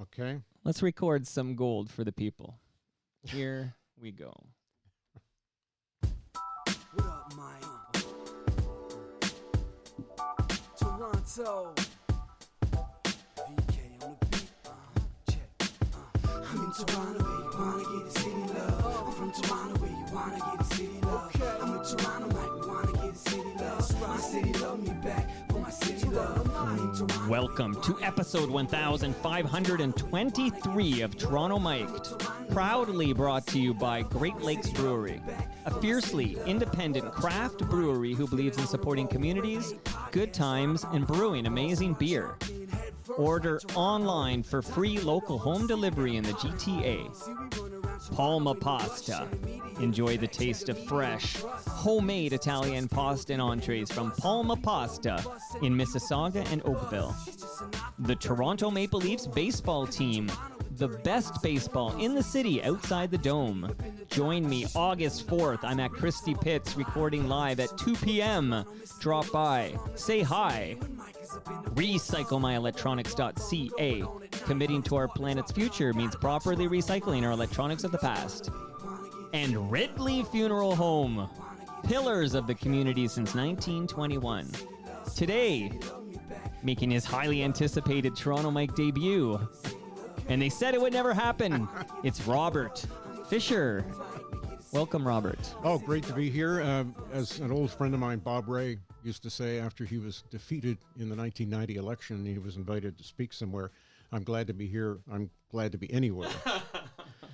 Okay. Let's record some gold for the people. Here we go. What up, Mike? Toronto. VK on the beat. Check. I'm in Toronto where you wanna get the city love. I'm from Toronto where you wanna get the city love. I'm in Toronto like we wanna get the city love. My city love me back for my city love. I'm in Toronto. Welcome to episode 1523 of Toronto Mic'd, proudly brought to you by Great Lakes Brewery, a fiercely independent craft brewery who believes in supporting communities, good times, and brewing amazing beer. Order online for free local home delivery in the GTA. Palma Pasta. Enjoy the taste of fresh, homemade Italian pasta and entrees from Palma Pasta in Mississauga and Oakville. The Toronto Maple Leafs baseball team, the best baseball in the city outside the Dome. Join me August 4th. I'm at Christie Pitts recording live at 2 p.m. Drop by, say hi. RecycleMyElectronics.ca. Committing to our planet's future means properly recycling our electronics of the past. And Ridley Funeral Home, pillars of the community since 1921. Today, making his highly anticipated Toronto Mic debut. And they said it would never happen. It's Robert Fisher. Welcome, Robert. Oh, great to be here. As an old friend of mine, Bob Ray, used to say after he was defeated in the 1990 election and he was invited to speak somewhere, I'm glad to be here. I'm glad to be anywhere.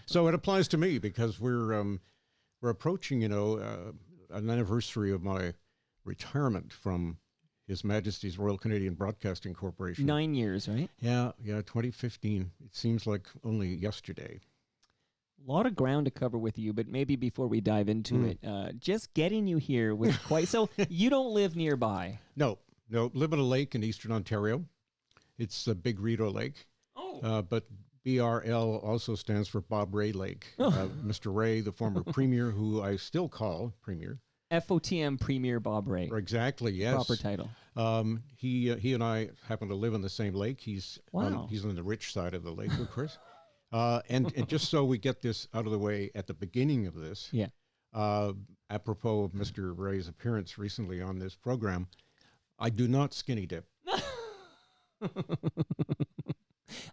So it applies to me because we're approaching, an anniversary of my retirement from His Majesty's Royal Canadian Broadcasting Corporation. 9 years, right? Yeah, 2015. It seems like only yesterday. A lot of ground to cover with you, but maybe before we dive into it, just getting you here was quite... So you don't live nearby? No. Live at a lake in eastern Ontario. It's a Big Rideau Lake. Oh. But BRL also stands for Bob Ray Lake. Mr. Ray, the former premier, who I still call premier. FOTM Premier Bob Ray. Exactly, yes. Proper title. He and I happen to live on the same lake. He's on the rich side of the lake, of course. And just so we get this out of the way at the beginning of this, apropos of Mr. Ray's appearance recently on this program, I do not skinny dip.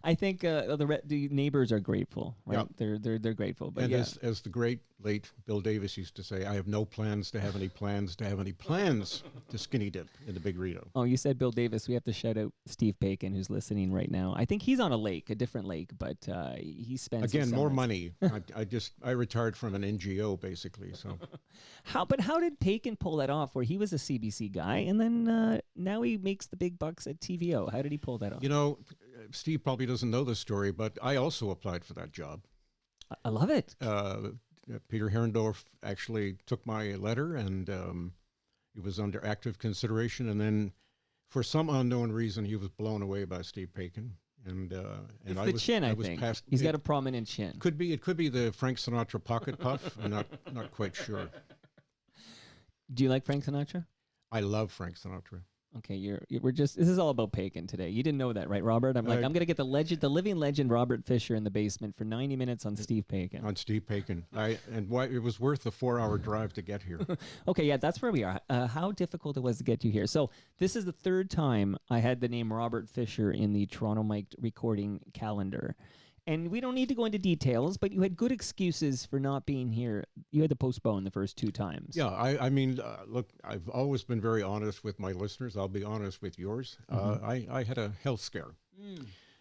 I think the neighbors are grateful, right? Yeah. They're grateful. But and as the great late Bill Davis used to say, I have no plans to have any plans to have any plans to skinny dip in the Big Rideau. Oh, you said Bill Davis. We have to shout out Steve Bacon, who's listening right now. I think he's on a different lake, but he spends again more money. I retired from an NGO basically. So how did Bacon pull that off? Where he was a CBC guy, and then now he makes the big bucks at TVO. How did he pull that off? Steve probably doesn't know the story, but I also applied for that job. I love it. Peter Herendorf actually took my letter, and it was under active consideration. And then, for some unknown reason, he was blown away by Steve Bacon. And it's the chin, I think. He's got a prominent chin. It could be the Frank Sinatra pocket puff. I'm not quite sure. Do you like Frank Sinatra? I love Frank Sinatra. Okay, this is all about Bacon today. You didn't know that, right, Robert? I'm going to get the living legend Robert Fisher in the basement for 90 minutes on Steve Bacon. On Steve Bacon. It was worth the 4-hour drive to get here. Okay, yeah, that's where we are. How difficult it was to get you here. So this is the third time I had the name Robert Fisher in the Toronto Mic recording calendar. And we don't need to go into details, but you had good excuses for not being here. You had to postpone the first 2 times. Yeah, I mean, look, I've always been very honest with my listeners. I'll be honest with yours. I had a health scare.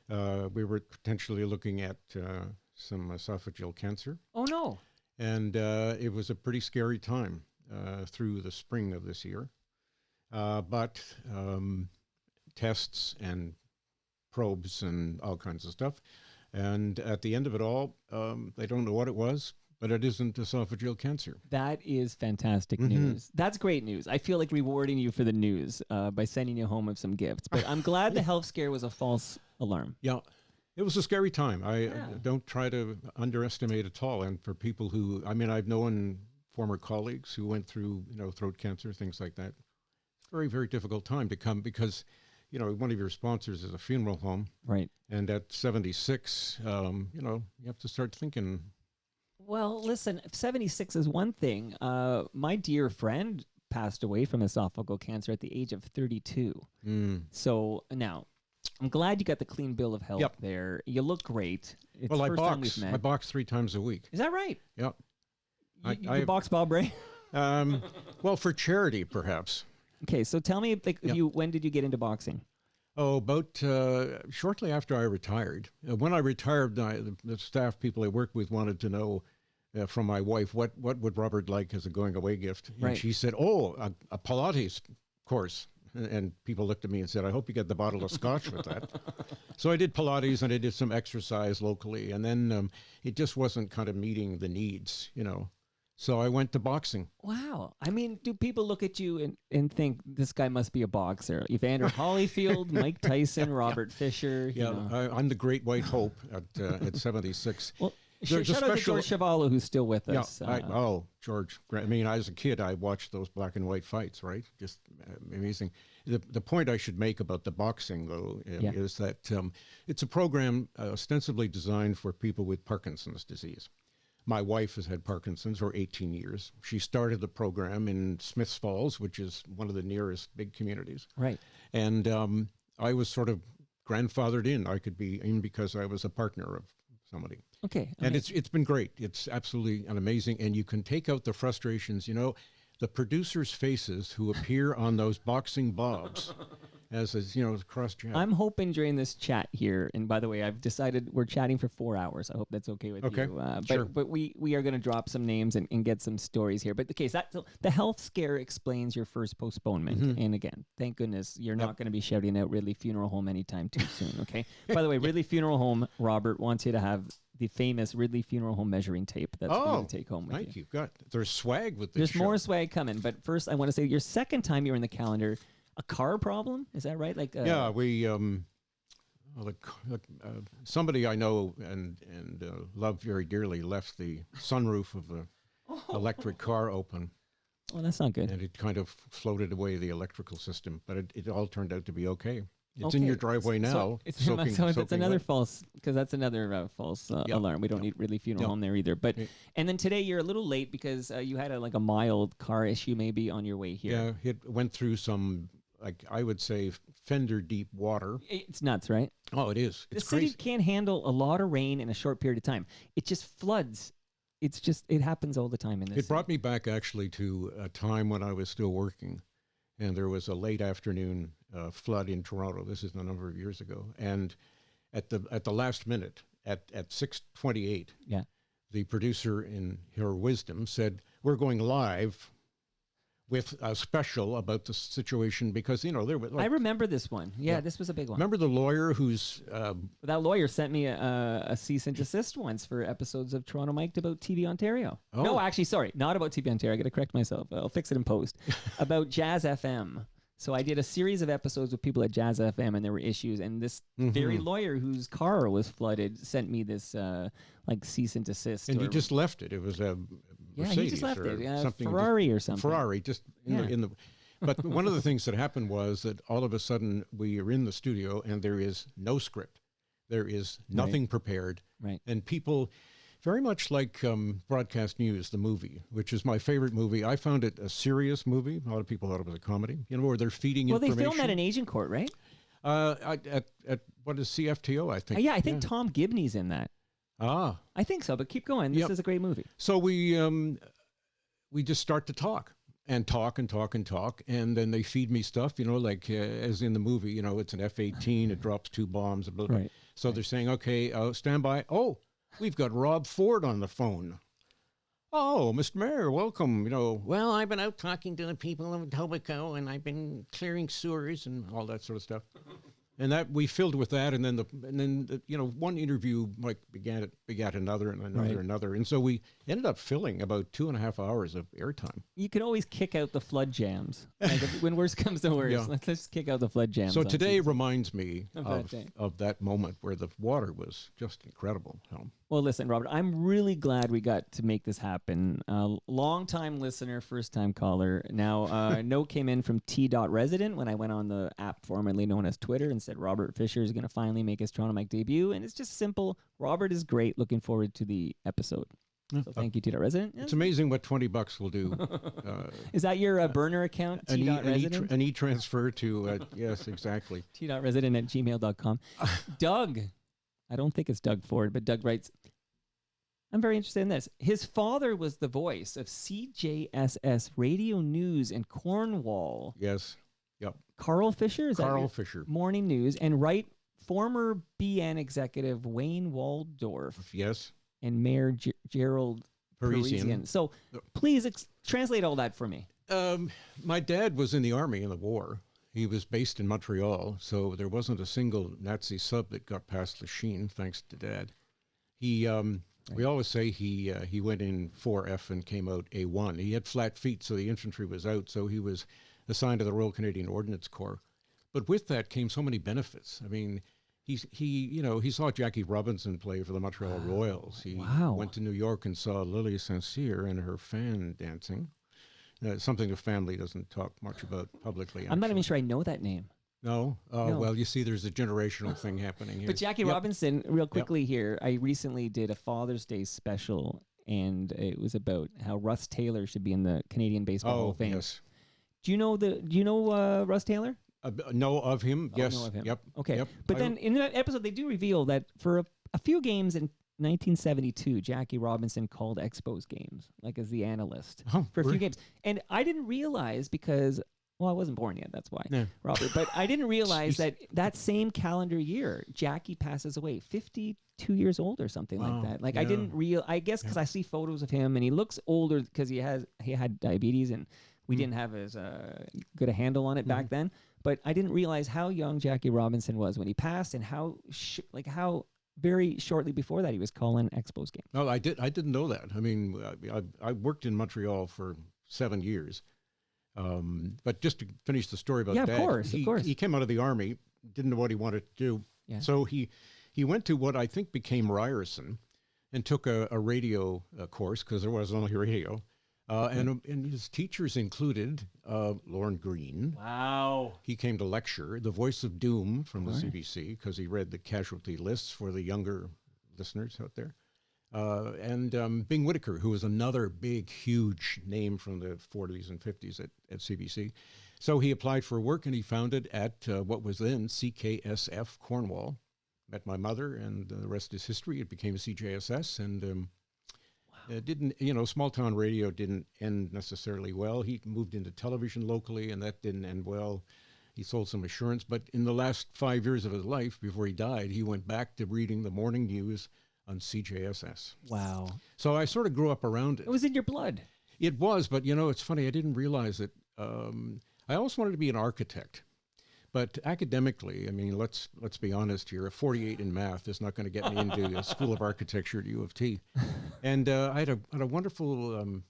We were potentially looking at some esophageal cancer. Oh, no. And it was a pretty scary time through the spring of this year. But tests and probes and all kinds of stuff. And at the end of it all, they don't know what it was, but it isn't esophageal cancer. That is fantastic news. That's great news. I feel like rewarding you for the news by sending you home with some gifts. But I'm glad the health scare was a false alarm. Yeah, it was a scary time. I don't try to underestimate at all. And for people who, I've known former colleagues who went through, throat cancer, things like that. It's a very, very difficult time to come because one of your sponsors is a funeral home. Right. And at 76, you have to start thinking. Well, listen, 76 is one thing. My dear friend passed away from esophageal cancer at the age of 32. So now, I'm glad you got the clean bill of health there. You look great. It's Well, first time we've met. I box 3 times a week. Is that right? Yep. You box Bob Ray? Well, for charity, perhaps. Okay, so tell me, when did you get into boxing? Oh, about shortly after I retired. When I retired, the staff people I worked with wanted to know from my wife, what would Robert like as a going-away gift? And Right. she said, a Pilates course. And people looked at me and said, I hope you get the bottle of scotch with that. So I did Pilates and I did some exercise locally. And then it just wasn't kind of meeting the needs, So I went to boxing. Wow. I mean, do people look at you and think this guy must be a boxer? Evander Holyfield, Mike Tyson, Robert Fisher. I'm the great white hope at 76. Well, There's shout out to George Chuvalo, who's still with us. George. I mean, as a kid, I watched those black and white fights, right? Just amazing. The point I should make about the boxing, though, is that it's a program ostensibly designed for people with Parkinson's disease. My wife has had Parkinson's for 18 years. She started the program in Smiths Falls, which is one of the nearest big communities. Right. And I was sort of grandfathered in. I could be in because I was a partner of somebody. Okay. And it's been great. It's absolutely amazing. And you can take out the frustrations, the producers' faces who appear on those boxing bobs as cross chat. I'm hoping during this chat here, and by the way, I've decided we're chatting for 4 hours. I hope that's okay with you. Sure. But we are going to drop some names and get some stories here. But the health scare explains your first postponement. Mm-hmm. And again, thank goodness you're not going to be shouting out Ridley Funeral Home anytime too soon. Okay. By the way, Ridley Funeral Home, Robert wants you to have the famous Ridley Funeral Home measuring tape that's going to take home with thank you. There's swag with this. There's show. more swag coming, but first I want to say your second time you're in the calendar, a car problem, is that right? We somebody I know and love very dearly left the sunroof of the electric car open. Well, that's not good. And it kind of floated away the electrical system, but it all turned out to be okay. It's in your driveway now. So that's another false, because that's another false alarm. We don't need Ridley Funeral Home there either. But and then today you're a little late because you had a mild car issue maybe on your way here. Yeah, it went through some, I would say, fender deep water. It's nuts, right? Oh, it is. It's the crazy. city can't handle a lot of rain in a short period of time. It just floods. It happens all the time in this. It brought me back actually to a time when I was still working, and there was a late afternoon flood in Toronto. This is a number of years ago, and at the last minute, at 6:28, the producer, in her wisdom, said, "We're going live with a special about the situation," because there were. I remember this one. Yeah, this was a big one. Remember the lawyer who's that lawyer sent me a cease and desist once for episodes of Toronto Mic'd about TV Ontario. Oh. No, actually, sorry, not about TV Ontario. I got to correct myself. I'll fix it in post. About Jazz FM. So I did a series of episodes with people at Jazz FM, and there were issues. And this very lawyer whose car was flooded sent me this cease and desist. And you just left it. It was a Mercedes he just left it. Something Ferrari or something. Ferrari, just in the. But one of the things that happened was that all of a sudden we are in the studio and there is no script, there is nothing prepared, and people. Very much like Broadcast News, the movie, which is my favorite movie. I found it a serious movie. A lot of people thought it was a comedy. Where they're feeding information. Well, they filmed at an Asian court, right? At what is CFTO, I think. I think Tom Gibney's in that. Ah. I think so, but keep going. This is a great movie. So we just start to talk. And talk, and then they feed me stuff, as in the movie, it's an F-18, it drops 2 bombs. Blah, blah. So they're saying, okay, stand by. Oh, we've got Rob Ford on the phone. Oh, Mr. Mayor, welcome. Well, I've been out talking to the people of Etobicoke, and I've been clearing sewers and all that sort of stuff. And that we filled with that, and then one interview begat another and another, and so we ended up filling about 2.5 hours of airtime. You could always kick out the flood jams when worse comes to worse. Let's just kick out the flood jams. So today reminds me of that moment where the water was just incredible. Well, listen, Robert, I'm really glad we got to make this happen. Long-time listener, first-time caller. Now, a note came in from T.Resident when I went on the app formerly known as Twitter and said Robert Fisher is going to finally make his Toronto Mike debut. And it's just simple. Robert is great. Looking forward to the episode. So thank you, T.Resident. It's amazing what $20 will do. Is that your burner account, T.Resident? An e-transfer to, yes, exactly. T.resident@gmail.com. Doug. I don't think it's Doug Ford, but Doug writes, I'm very interested in this. His father was the voice of CJSS Radio News in Cornwall. Yes. Yep. Carl Fisher? Is Carl that Fisher. Morning News. And former BN executive Wayne Waldorf. Yes. And Mayor Gerald Parisian. So please translate all that for me. My dad was in the army in the war. He was based in Montreal, so there wasn't a single Nazi sub that got past Lachine, thanks to Dad. He, we always say he went in 4F and came out A1. He had flat feet, so the infantry was out, so he was assigned to the Royal Canadian Ordnance Corps. But with that came so many benefits. I mean, he saw Jackie Robinson play for the Montreal Royals. He went to New York and saw Lily St-Cyr and her fan dancing. Something the family doesn't talk much about publicly. I'm not even sure I know that name. No? No. Well, you see, there's a generational thing happening here. But Jackie Robinson, real quickly here, I recently did a Father's Day special, and it was about how Russ Taylor should be in the Canadian Baseball Hall of Fame. Yes. Do you know Russ Taylor? Know of him? Yes. Know of him. Yep. Okay. Yep. But then in that episode, they do reveal that for a few games in 1972, Jackie Robinson called Expos games, like as the analyst for a few games. And I didn't realize because, well, I wasn't born yet, that's why, Robert. But I didn't realize that same calendar year, Jackie passes away, 52 years old or something like that. Like I didn't I guess because I see photos of him and he looks older because he had diabetes and we didn't have as good a handle on it back then. But I didn't realize how young Jackie Robinson was when he passed and how very shortly before that, he was calling Expos games. No, I didn't know that. I mean, I worked in Montreal for 7 years. But just to finish the story about Dad, of course. He came out of the Army, didn't know what he wanted to do. Yeah. So he went to what I think became Ryerson and took a radio course because there was only radio. And his teachers included Lorne Green. Wow. He came to lecture, the voice of doom from the CBC, because he read the casualty lists for the younger listeners out there. And Bing Whitaker, who was another big, huge name from the 40s and 50s at CBC. So he applied for work, and he found it at what was then CKSF Cornwall. Met my mother, and the rest is history. It became CJSS, and... It didn't, small town radio didn't end necessarily well. He moved into television locally, and that didn't end well. He sold some assurance, but in the last 5 years of his life, before he died, he went back to reading the morning news on CJSS. Wow. So I sort of grew up around it. It was in your blood. It was, but it's funny, I didn't realize it. I always wanted to be an architect. But academically, I mean, let's be honest here. A 48 in math is not going to get me into the School of Architecture at U of T. And I had a wonderful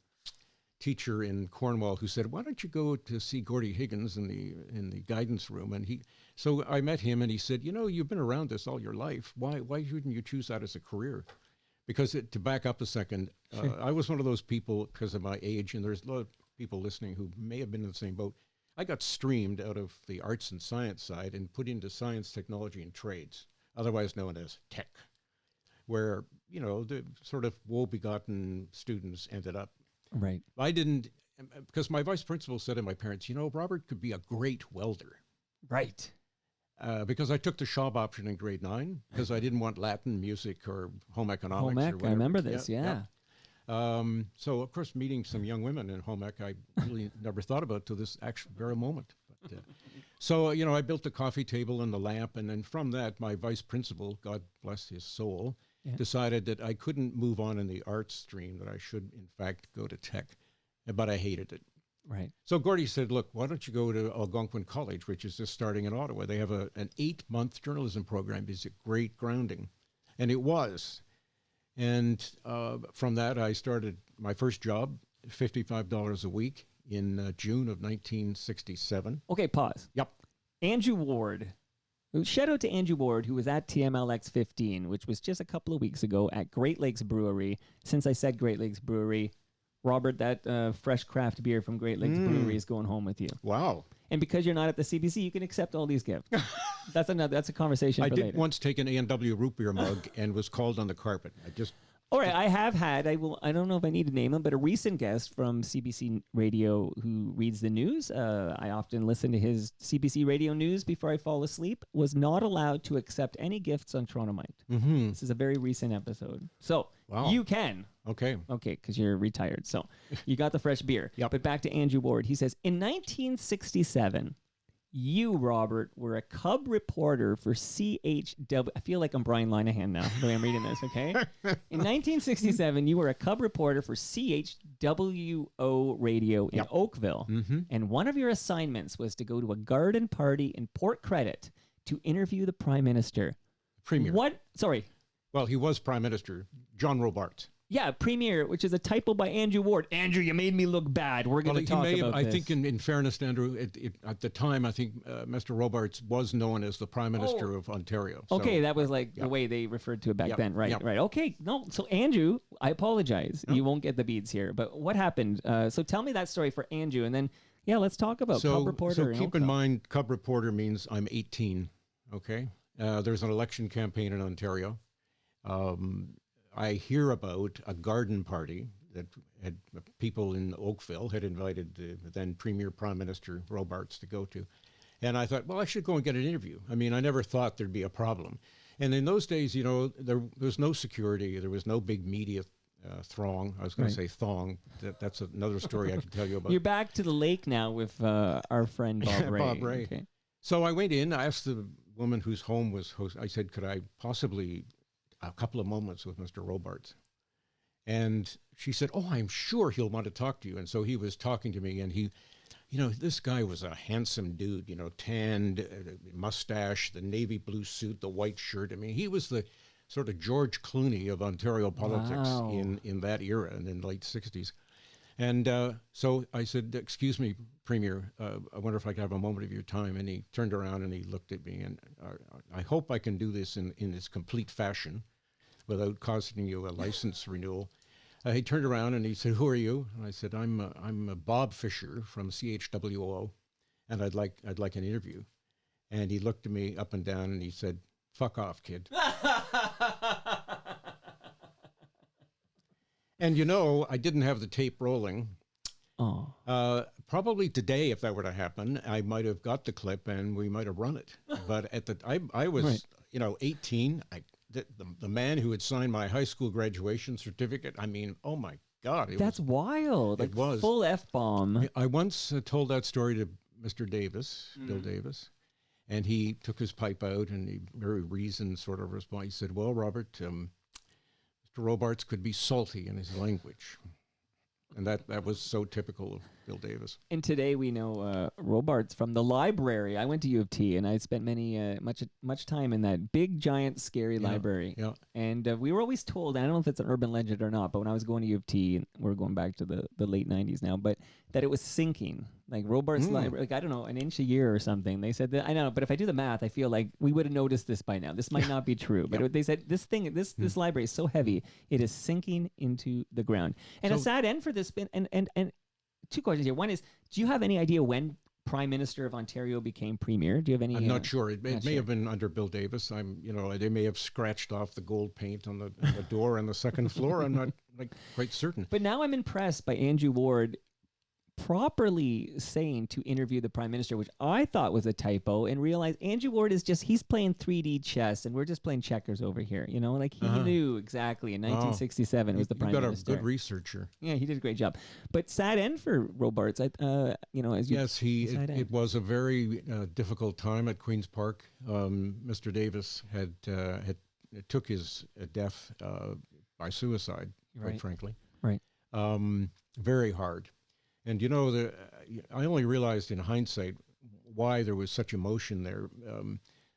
teacher in Cornwall who said, "Why don't you go to see Gordy Higgins in the guidance room?" And so I met him, and he said, "You've been around this all your life. Why shouldn't you choose that as a career?" Because to back up a second, I was one of those people because of my age, and there's a lot of people listening who may have been in the same boat. I got streamed out of the arts and science side and put into science, technology, and trades, otherwise known as tech, where, the sort of woe-begotten students ended up. Right. I didn't, because my vice principal said to my parents, Robert could be a great welder. Right. Because I took the Schaub option in grade 9, because I didn't want Latin, music, or home economics. Home ec, I remember this, yeah. So, of course, meeting some young women in home ec, I really never thought about till this actual very moment. But, so, I built the coffee table and the lamp, and then from that, my vice principal, God bless his soul, decided that I couldn't move on in the arts stream, that I should, in fact, go to tech, but I hated it. Right. So Gordy said, "Look, why don't you go to Algonquin College, which is just starting in Ottawa? They have an 8-month journalism program. It's a great grounding." And it was. And from that, I started my first job, $55 a week in June of 1967. Okay, pause. Yep. Andrew Ward Shout out to Andrew Ward, who was at TMLX 15, which was just a couple of weeks ago at Great Lakes Brewery. Since I said Great Lakes Brewery, Robert, that fresh craft beer from Great Lakes Brewery is going home with you. Wow. And because you're not at the CBC, you can accept all these gifts. That's a conversation I for did later. once take an A&W root beer mug and was called on the carpet. All right, I have had, I don't know if I need to name him, but a recent guest from CBC Radio who reads the news, I often listen to his CBC Radio news before I fall asleep, was not allowed to accept any gifts on Toronto Mike. Mm-hmm. This is a very recent episode. So Wow. you can. Okay. Okay, because you're retired. So you got the fresh beer. Yep. But back to Andrew Ward. He says, in 1967, you, Robert, were a Cub reporter for CHW. I feel like I'm Brian Linehan now, the way I'm reading this, okay? In 1967, you were a Cub reporter for CHWO Radio in Oakville. Mm-hmm. And one of your assignments was to go to a garden party in Port Credit to interview the Prime Minister. Premier. What? Sorry. Well, he was Prime Minister, John Robarts. Yeah, Premier, which is a typo by Andrew Ward. Andrew, you made me look bad. We're going to talk about this. I think in fairness to Andrew, at the time, I think Mr. Robarts was known as the Prime Minister of Ontario. So, Okay, that was like the way they referred to it back then. Right, Yep. right. Okay, no. So Andrew, I apologize. You won't get the beads here. But what happened? So tell me that story for Andrew, and then, let's talk about Cub Reporter. So in keep in Oakville. mind, Cub Reporter means I'm 18, okay? There's an election campaign in Ontario. I hear about a garden party that had people in Oakville had invited the then Premier Prime Minister Robarts to go to. And I thought, well, I should go and get an interview. I mean, I never thought there'd be a problem. And in those days, there was no security. There was no big media throng. I was going to say thong. That's another story I can tell you about. You're back to the lake now with our friend Bob Ray. Bob Ray. Okay. So I went in. I asked the woman whose home was host. I said, could I possibly a couple of moments with Mr. Robarts? And she said, oh, I'm sure he'll want to talk to you. And so he was talking to me, and he, this guy was a handsome dude, tanned, mustache, the navy blue suit, the white shirt. I mean, he was the sort of George Clooney of Ontario politics in that era and in the late 60s. And so I said, excuse me, Premier, I wonder if I could have a moment of your time. And he turned around and he looked at me, and I hope I can do this in its complete fashion without costing you a license renewal. He turned around and he said, who are you? And I said, I'm Bob Fisher from CHWO, and I'd like an interview. And he looked at me up and down and he said, fuck off, kid. And I didn't have the tape rolling. Oh. Probably today, if that were to happen, I might have got the clip and we might have run it. But at I was, 18. The man who had signed my high school graduation certificate. I mean, oh my God, That's wild. It was full F-bomb. I once told that story to Mr. Davis, Bill Davis, and he took his pipe out and he very reasoned sort of response. He said, "Well, Robert, Mr. Robarts could be salty in his language." And that was so typical of Bill Davis. And today we know Robarts from the library. I went to U of T, and I spent much time in that big, giant, scary library. Yeah. And we were always told, I don't know if it's an urban legend or not, but when I was going to U of T, and we're going back to the late 90s now, but that it was sinking. Like Robarts library, I don't know, an inch a year or something. They said that, I know, but if I do the math, I feel like we would have noticed this by now. This might not be true, but they said this library is so heavy, it is sinking into the ground. And a sad end for this. And two questions here. One is, do you have any idea when Prime Minister of Ontario became Premier? Do you have any? I'm not sure. It may have been under Bill Davis. They may have scratched off the gold paint on the door on the second floor. I'm not quite certain. But now I'm impressed by Andrew Ward properly saying to interview the Prime Minister, which I thought was a typo, and realized Andrew Ward is he's playing 3D chess and we're just playing checkers over here. He knew exactly in 1967 it was the Prime Minister. You've got a good researcher. Yeah, he did a great job. But sad end for Robarts. It was a very difficult time at Queen's Park. Mr. Davis had took his death by suicide, quite frankly. Right. Very hard. And I only realized in hindsight why there was such emotion there.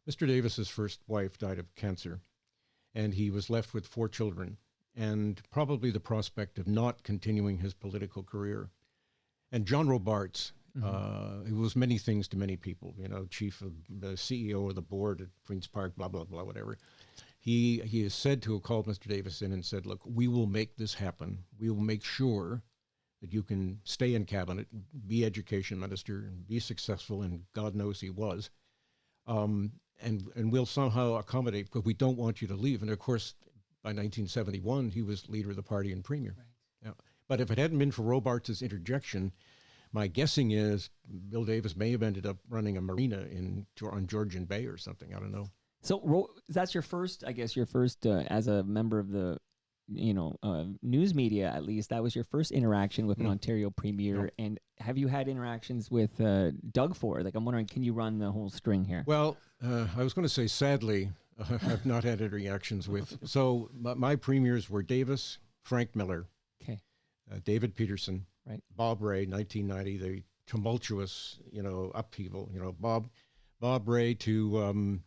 Mr. Davis's first wife died of cancer, and he was left with 4 children, and probably the prospect of not continuing his political career. And John Robarts It was many things to many people, chief of the CEO of the board at Queen's Park, blah, blah, blah, whatever. He is said to have called Mr. Davis in and said, look, we will make this happen. We will make sure that you can stay in cabinet, be education minister, and be successful, and God knows he was. And we'll somehow accommodate, but we don't want you to leave. And of course, by 1971, he was leader of the party and premier. Right. Yeah. But if it hadn't been for Robarts' interjection, my guessing is Bill Davis may have ended up running a marina on Georgian Bay or something. I don't know. So that's your first, as a member of the, news media, at least, that was your first interaction with an Ontario premier. No. And have you had interactions with Doug Ford? Like, I'm wondering, can you run the whole string here? Well, I was going to say, sadly, I've not had any reactions with. So my premiers were Davis, Frank Miller, okay, David Peterson, right, Bob Rae, 1990, the tumultuous, upheaval. Bob Rae to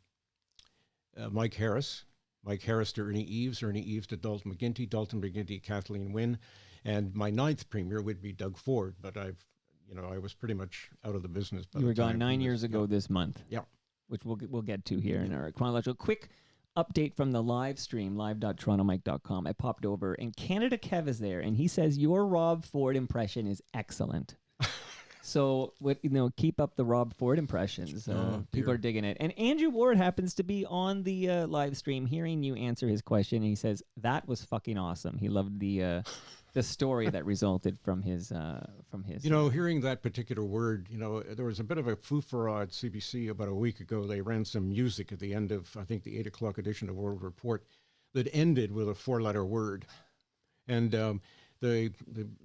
Mike Harris to Ernie Eves to Dalton McGuinty, Kathleen Wynne, and my ninth premier would be Doug Ford. But I was pretty much out of the business. You were gone 9 years ago this month. Yeah. Which we'll get to here in our chronological. Quick update from the live stream, live.torontomike.com. I popped over, and Canada Kev is there, and he says your Rob Ford impression is excellent. So, keep up the Rob Ford impressions. People are digging it. And Andrew Ward happens to be on the live stream, hearing you answer his question, and he says that was fucking awesome. He loved the story that resulted from his. Hearing that particular word, there was a bit of a foofara at CBC about a week ago. They ran some music at the end of, I think, the 8 o'clock edition of World Report that ended with a 4-letter word, and. The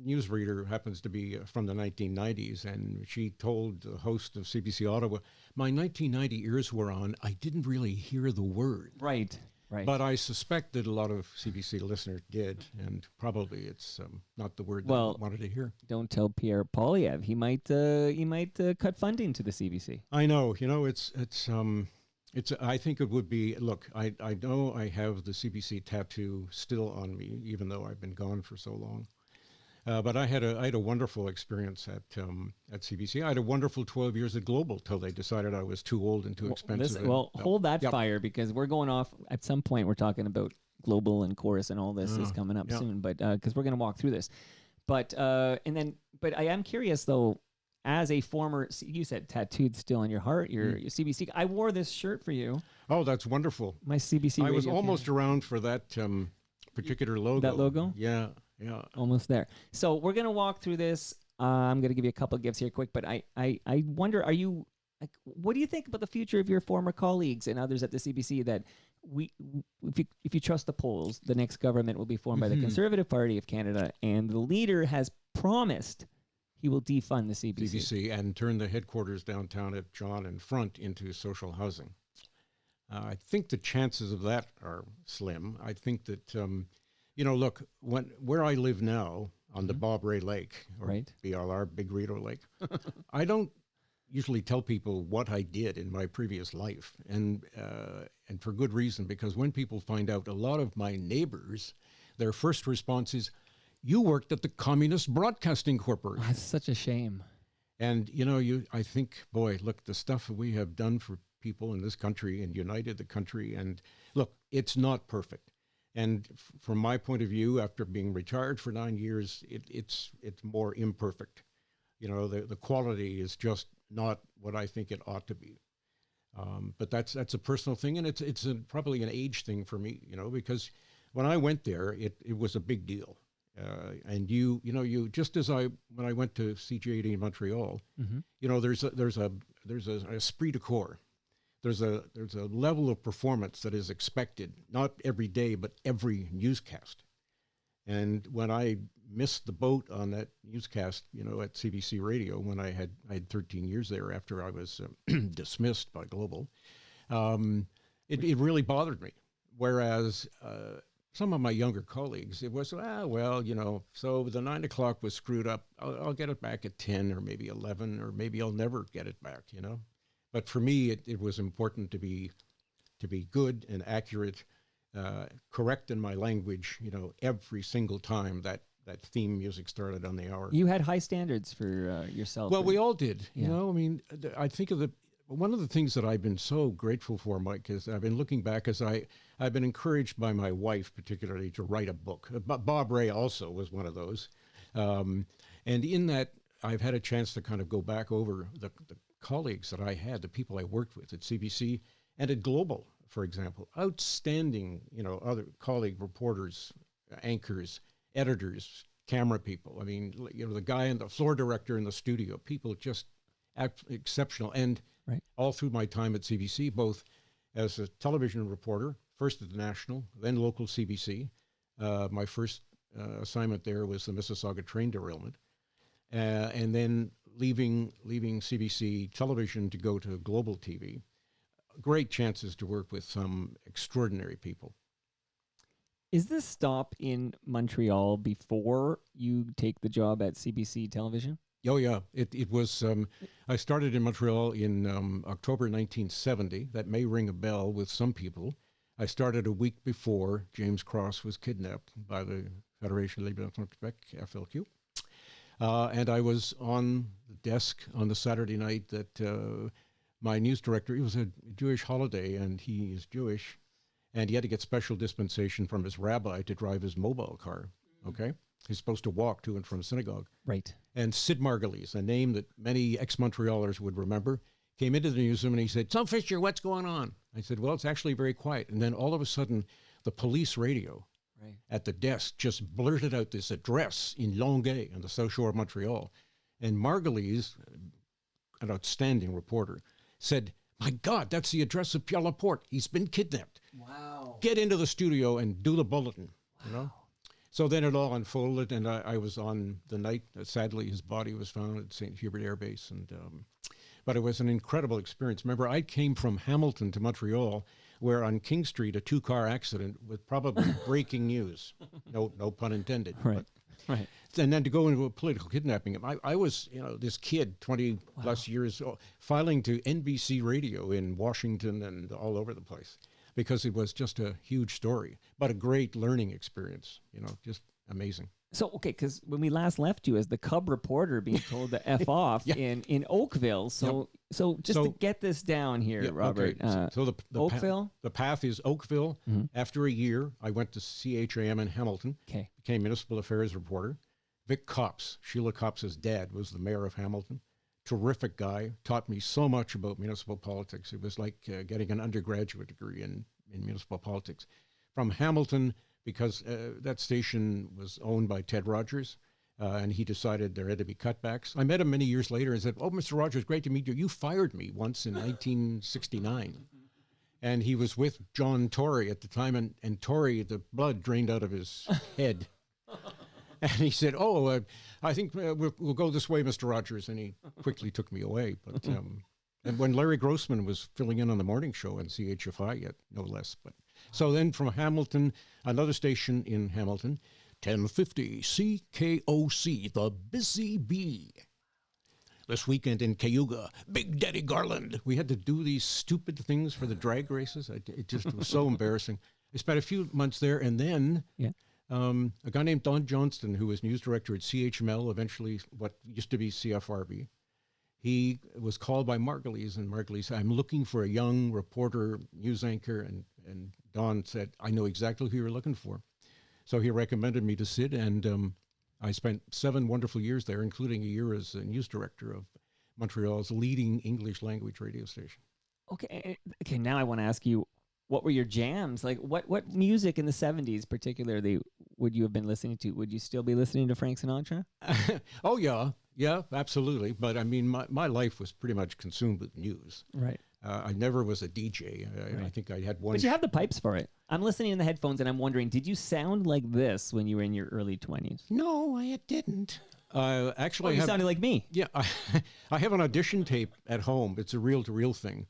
newsreader happens to be from the 1990s, and she told the host of CBC Ottawa, my 1990 ears were on. I didn't really hear the word. Right. But I suspect that a lot of CBC listeners did, and probably it's not the word that I wanted to hear. Don't tell Pierre Poilievre. He might cut funding to the CBC. I know. I think it would be, look, I know I have the CBC tattoo still on me, even though I've been gone for so long. But I had a wonderful experience at CBC. I had a wonderful 12 years at Global till they decided I was too old and too expensive. Hold that fire, because we're going off at some point. We're talking about Global and Chorus and all this is coming up soon, but because we're going to walk through this. But I am curious though. As a former, you said tattooed still on your heart, your CBC. I wore this shirt for you. Oh, that's wonderful. My CBC Radio. I was almost around for that particular logo. That logo? Yeah. Almost there. So we're going to walk through this. I'm going to give you a couple of gifts here quick, but I wonder, what do you think about the future of your former colleagues and others at the CBC that if you trust the polls, the next government will be formed by the Conservative Party of Canada, and the leader has promised he will defund the CBC. And turn the headquarters downtown at John and Front into social housing. I think the chances of that are slim. I think that, look, where I live now on the Bob Rae Lake, or BLR, Big Rideau Lake, I don't usually tell people what I did in my previous life, and for good reason, because when people find out, a lot of my neighbors, their first response is, you worked at the Communist Broadcasting Corporation. That's such a shame. And, I think, boy, look, the stuff we have done for people in this country and united the country. And look, it's not perfect. And from my point of view, after being retired for 9 years, it's more imperfect. The quality is just not what I think it ought to be. But that's a personal thing. And it's probably an age thing for me, because when I went there, it was a big deal. And you just as when I went to CG80 in Montreal, there's a esprit de corps. There's a level of performance that is expected, not every day, but every newscast. And when I missed the boat on that newscast, at CBC Radio, when I had 13 years there after I was dismissed by Global, it really bothered me. Whereas some of my younger colleagues, it was, so the 9 o'clock was screwed up. I'll get it back at 10 or maybe 11, or maybe I'll never get it back, But for me, it was important to be to be good and accurate, correct in my language, every single time that that theme music started on the hour. You had high standards for yourself. Well, we all did. Yeah. You know, I mean, I think of one of the things that I've been so grateful for, Mike, is I've been looking back as I've been encouraged by my wife, particularly, to write a book. Bob Ray also was one of those. And in that, I've had a chance to kind of go back over the colleagues that I had, the people I worked with at CBC and at Global, for example. Outstanding, other colleague reporters, anchors, editors, camera people. I mean, the guy and the floor director in the studio, people just exceptional. And all through my time at CBC, both as a television reporter, first at the national, then local CBC. My first assignment there was the Mississauga train derailment. And then leaving CBC television to go to Global TV. Great chances to work with some extraordinary people. Is this stop in Montreal before you take the job at CBC Television? Oh, yeah. It was, I started in Montreal in October 1970. That may ring a bell with some people. I started a week before James Cross was kidnapped by the Fédération Libération Québec, FLQ. And I was on the desk on the Saturday night that my news director, it was a Jewish holiday, and he is Jewish, and he had to get special dispensation from his rabbi to drive his mobile car, okay? He's supposed to walk to and from synagogue. Right. And Sid Margulies, a name that many ex-Montrealers would remember, came into the newsroom and he said, "Tom Fisher, what's going on?" I said, "Well, it's actually very quiet." And then all of a sudden, the police radio at the desk just blurted out this address in Longueuil on the South Shore of Montreal. And Margulies, an outstanding reporter, said, "My God, that's the address of Pierre Laporte. He's been kidnapped. Wow. Get into the studio and do the bulletin." Wow. So then it all unfolded, and I was on the night. Sadly, his body was found at St. Hubert Air Base, but it was an incredible experience. Remember, I came from Hamilton to Montreal, where on King Street, a 2-car accident with probably breaking news. No pun intended. Right. Right. And then to go into a political kidnapping. I was, this kid, 20 plus years old, filing to NBC Radio in Washington and all over the place, because it was just a huge story, but a great learning experience, just amazing. So, okay, because when we last left you as the Cub reporter being told to F off in Oakville, so to get this down here, Robert, okay. So the Oakville? The path is Oakville. Mm-hmm. After a year, I went to CHAM in Hamilton, became municipal affairs reporter. Vic Copps, Sheila Copps' dad, was the mayor of Hamilton. Terrific guy, taught me so much about municipal politics. It was like getting an undergraduate degree in municipal politics. From Hamilton, because that station was owned by Ted Rogers, and he decided there had to be cutbacks. I met him many years later and said, "Oh, Mr. Rogers, great to meet you. You fired me once in 1969. And he was with John Tory at the time, and Tory, the blood drained out of his head. And he said, "Oh, I think we'll go this way, Mr. Rogers." And he quickly took me away. But and when Larry Grossman was filling in on the morning show on CHFI, yet no less. But so then from Hamilton, another station in Hamilton, 1050 CKOC, the Busy Bee. This weekend in Cayuga, Big Daddy Garland. We had to do these stupid things for the drag races. It just was so embarrassing. I spent a few months there, and then a guy named Don Johnston, who was news director at CHML, eventually what used to be CFRB, he was called by Margulies, and Margulies said, "I'm looking for a young reporter, news anchor," and Don said, "I know exactly who you're looking for." So he recommended me to Sid, and I spent 7 wonderful years there, including a year as a news director of Montreal's leading English language radio station. Okay, now I want to ask you, what were your jams? Like, what music in the 70s particularly would you have been listening to? Would you still be listening to Frank Sinatra? Oh, yeah, absolutely. But I mean, my life was pretty much consumed with news. Right. I never was a DJ. I think I had one. But you have the pipes for it. I'm listening in the headphones, and I'm wondering, did you sound like this when you were in your early 20s? No, I didn't. Actually, you sounded like me. Yeah, I have an audition tape at home. It's a reel-to-reel thing.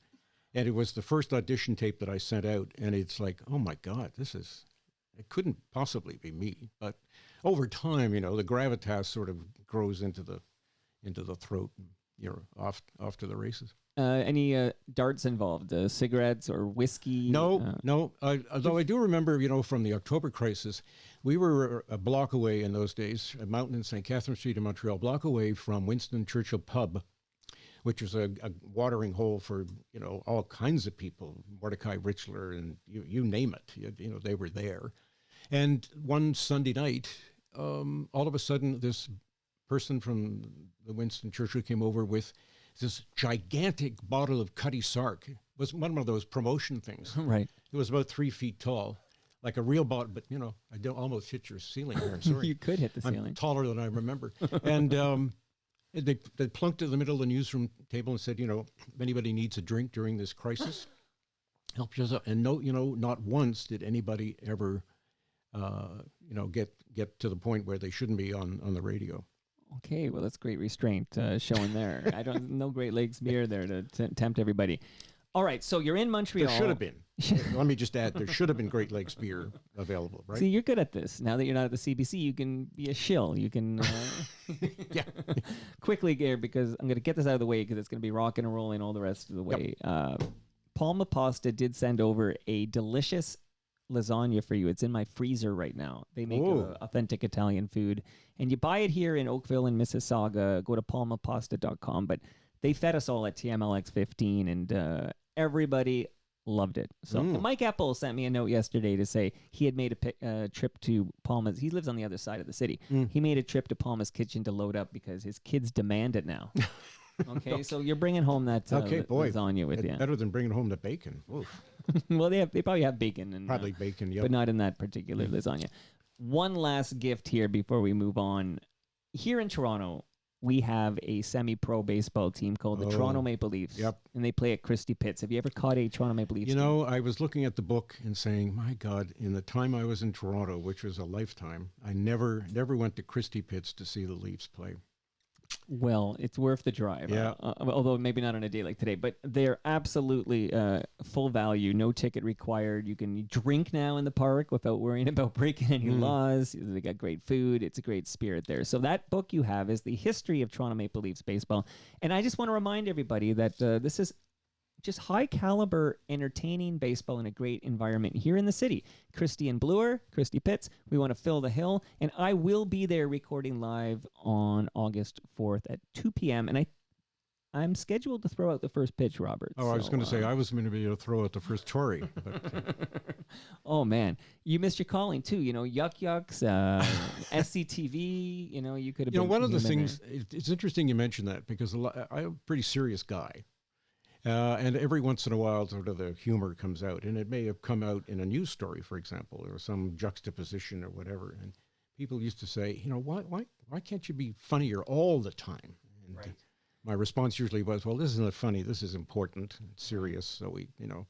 And it was the first audition tape that I sent out. And it's like, oh, my God, it couldn't possibly be me. But over time, the gravitas sort of grows into the throat. you're off to the races. Any darts involved? Cigarettes or whiskey? No. Although I do remember, from the October crisis, we were a block away in those days, a mountain in St. Catherine Street in Montreal, block away from Winston Churchill Pub, which was a watering hole for, all kinds of people, Mordecai Richler and you name it. They were there. And one Sunday night, all of a sudden, this person from the Winston Churchill came over with this gigantic bottle of Cutty Sark. It was one of those promotion things. Right. It was about 3 feet tall, like a real bottle, but, I don't almost hit your ceiling here. I'm sorry. You could hit the ceiling. I'm taller than I remember. And they plunked it in the middle of the newsroom table and said, if anybody needs a drink during this crisis, help us out. And not once did anybody ever, get to the point where they shouldn't be on the radio. Okay, well, that's great restraint showing there. No Great Lakes beer there to tempt everybody. All right, so you're in Montreal. There should have been. Let me just add, there should have been Great Lakes beer available, right? See, you're good at this. Now that you're not at the CBC, you can be a shill. You can yeah. Quickly, Gare, because I'm going to get this out of the way because it's going to be rocking and rolling all the rest of the way. Yep. Palma Pasta did send over a delicious lasagna for you. It's in my freezer right now. They make authentic Italian food, and you buy it here in Oakville and Mississauga. Go to palmapasta.com, but they fed us all at TMLX 15, and everybody loved it. So Mike Apple sent me a note yesterday to say he had made a trip to Palma's. He lives on the other side of the city. He made a trip to Palma's Kitchen to load up because his kids demand it now. Okay, so you're bringing home that lasagna with you. Better than bringing home the bacon. Well, they probably have bacon. And, probably bacon, yeah. But not in that particular lasagna. One last gift here before we move on. Here in Toronto, we have a semi-pro baseball team called the Toronto Maple Leafs. Yep. And they play at Christie Pitts. Have you ever caught a Toronto Maple Leafs game? I was looking at the book and saying, my God, in the time I was in Toronto, which was a lifetime, I never went to Christie Pitts to see the Leafs play. Well, it's worth the drive. Yeah. Although maybe not on a day like today, but they're absolutely full value, no ticket required. You can drink now in the park without worrying about breaking any laws. They got great food. It's a great spirit there. So that book you have is The History of Toronto Maple Leafs Baseball. And I just want to remind everybody that this is just high caliber, entertaining baseball in a great environment here in the city. Christie and Bloor, Christie Pitts, we want to fill the hill. And I will be there recording live on August 4th at 2 p.m. And I'm scheduled to throw out the first pitch, Robert. I was going to say, I was going to be able to throw out the first Tory. But, oh, man. You missed your calling, too. Yuck Yucks, SCTV, you could have been. One of the things, it's interesting you mentioned that because I'm a pretty serious guy. And every once in a while, sort of the humor comes out, and it may have come out in a news story, for example, or some juxtaposition or whatever. And people used to say, why can't you be funnier all the time? And right. My response usually was, well, this isn't funny. This is important, it's serious. So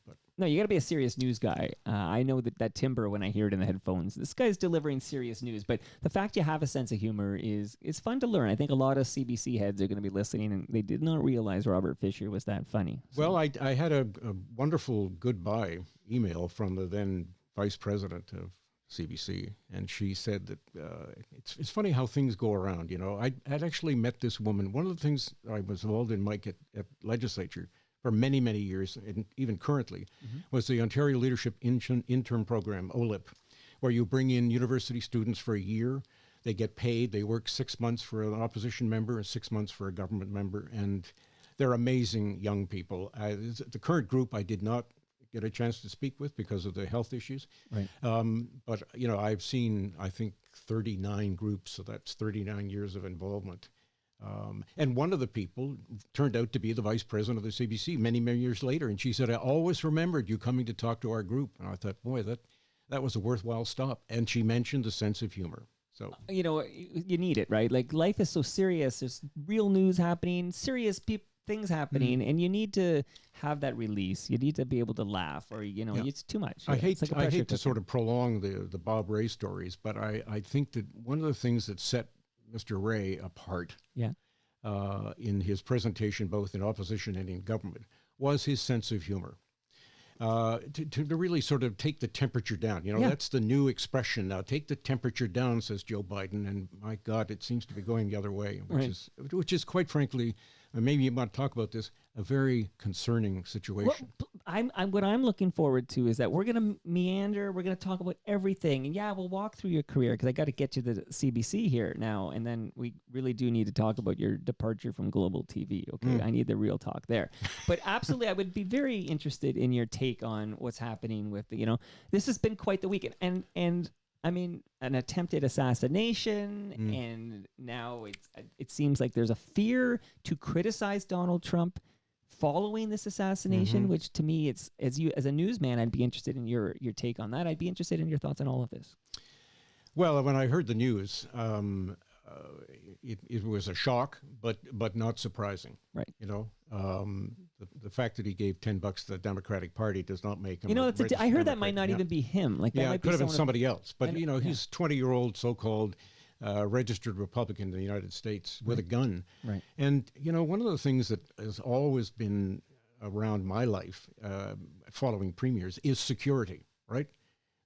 but. No, you got to be a serious news guy. I know that timbre when I hear it in the headphones. This guy's delivering serious news, but the fact you have a sense of humor is fun to learn. I think a lot of CBC heads are going to be listening, and they did not realize Robert Fisher was that funny. So. Well, I had a wonderful goodbye email from the then vice president of CBC, and she said that it's funny how things go around. I had actually met this woman. One of the things I was involved in, Mike, at legislature for many, many years, and even currently, was the Ontario Leadership Intern Program, OLIP, where you bring in university students for a year. They get paid. They work 6 months for an opposition member and 6 months for a government member, and they're amazing young people. The current group I did not get a chance to speak with because of the health issues. Right. But, I've seen, I think, 39 groups, so that's 39 years of involvement. And one of the people turned out to be the vice president of the CBC many, many years later. And she said, I always remembered you coming to talk to our group. And I thought, boy, that was a worthwhile stop. And she mentioned the sense of humor. So, you need it, right? Like life is so serious. There's real news happening, serious things happening, and you need to have that release. You need to be able to laugh, or it's too much. I hate to sort of prolong the Bob Ray stories, but I think that one of the things that set Mr. Ray apart in his presentation, both in opposition and in government, was his sense of humor. To really sort of take the temperature down. That's the new expression now. Take the temperature down, says Joe Biden, and my God, it seems to be going the other way, which is quite frankly maybe you want to talk about this, a very concerning situation. Well, what I'm looking forward to is that we're going to meander. We're going to talk about everything. And yeah, we'll walk through your career because I got to get to the CBC here now. And then we really do need to talk about your departure from global TV. Okay. I need the real talk there. But absolutely, I would be very interested in your take on what's happening with this has been quite the weekend. And I mean, an attempted assassination, and now it seems like there's a fear to criticize Donald Trump following this assassination, which to me, it's as a newsman, I'd be interested in your take on that. I'd be interested in your thoughts on all of this. Well, when I heard the news, it was a shock, but not surprising. Right. The fact that he gave $10 to the Democratic Party does not make him. I heard that might not even be him. Like that might it could have been somebody else. But he's a 20-year-old so-called registered Republican in the United States with a gun. Right. And one of the things that has always been around my life, following premiers, is security. Right.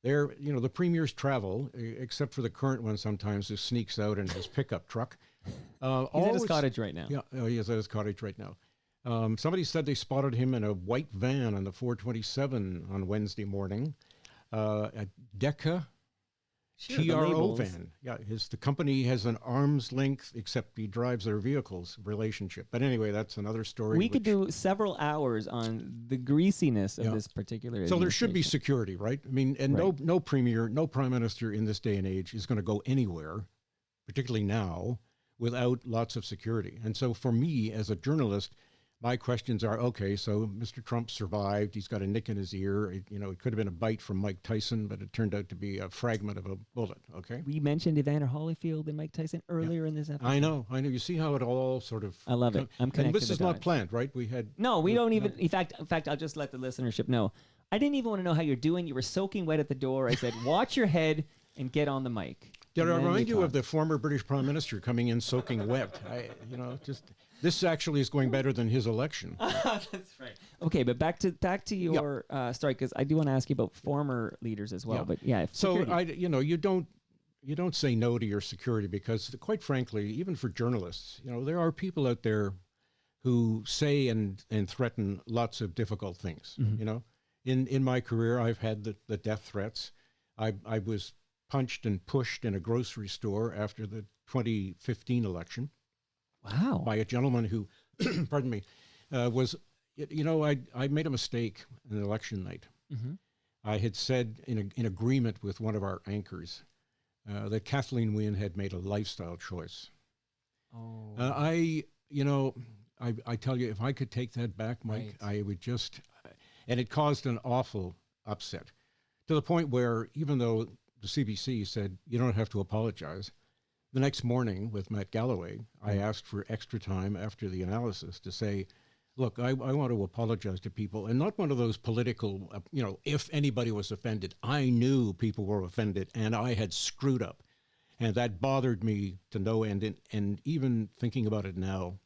The premiers travel, except for the current one sometimes who sneaks out in his pickup truck. He's at his cottage right now. Yeah, he is at his cottage right now. Somebody said they spotted him in a white van on the 427 on Wednesday morning. A DECA TRO van. Yeah, the company has an arm's length, except he drives their vehicles relationship. But anyway, that's another story. We could do several hours on the greasiness of this particular. So there should be security, right? I mean, and no premier, no prime minister in this day and age is going to go anywhere, particularly now, without lots of security. And so for me as a journalist, my questions are, okay, so Mr. Trump survived. He's got a nick in his ear. It could have been a bite from Mike Tyson, but it turned out to be a fragment of a bullet, okay? We mentioned Evander Holyfield and Mike Tyson earlier in this episode. I know. You see how it all sort of... I love it. I'm connected. And this is not planned, right? No, we don't even... In fact, I'll just let the listenership know. I didn't even want to know how you're doing. You were soaking wet at the door. I said, watch your head and get on the mic. Did I remind you of the former British Prime Minister coming in soaking wet? This actually is going better than his election. That's right. Okay, but back to your story, because I do want to ask you about former leaders as well. Yeah. But so you don't say no to your security because, quite frankly, even for journalists, there are people out there who say and threaten lots of difficult things. In my career, I've had the death threats. I was punched and pushed in a grocery store after the 2015 election. Wow. By a gentleman who, pardon me, I made a mistake on election night. I had said in agreement with one of our anchors that Kathleen Wynne had made a lifestyle choice. Oh. I tell you, if I could take that back, Mike, I would just, and it caused an awful upset to the point where even though the CBC said, you don't have to apologize, the next morning with Matt Galloway, I asked for extra time after the analysis to say, look, I want to apologize to people, and not one of those political, if anybody was offended. I knew people were offended, and I had screwed up. And that bothered me to no end. And even thinking about it now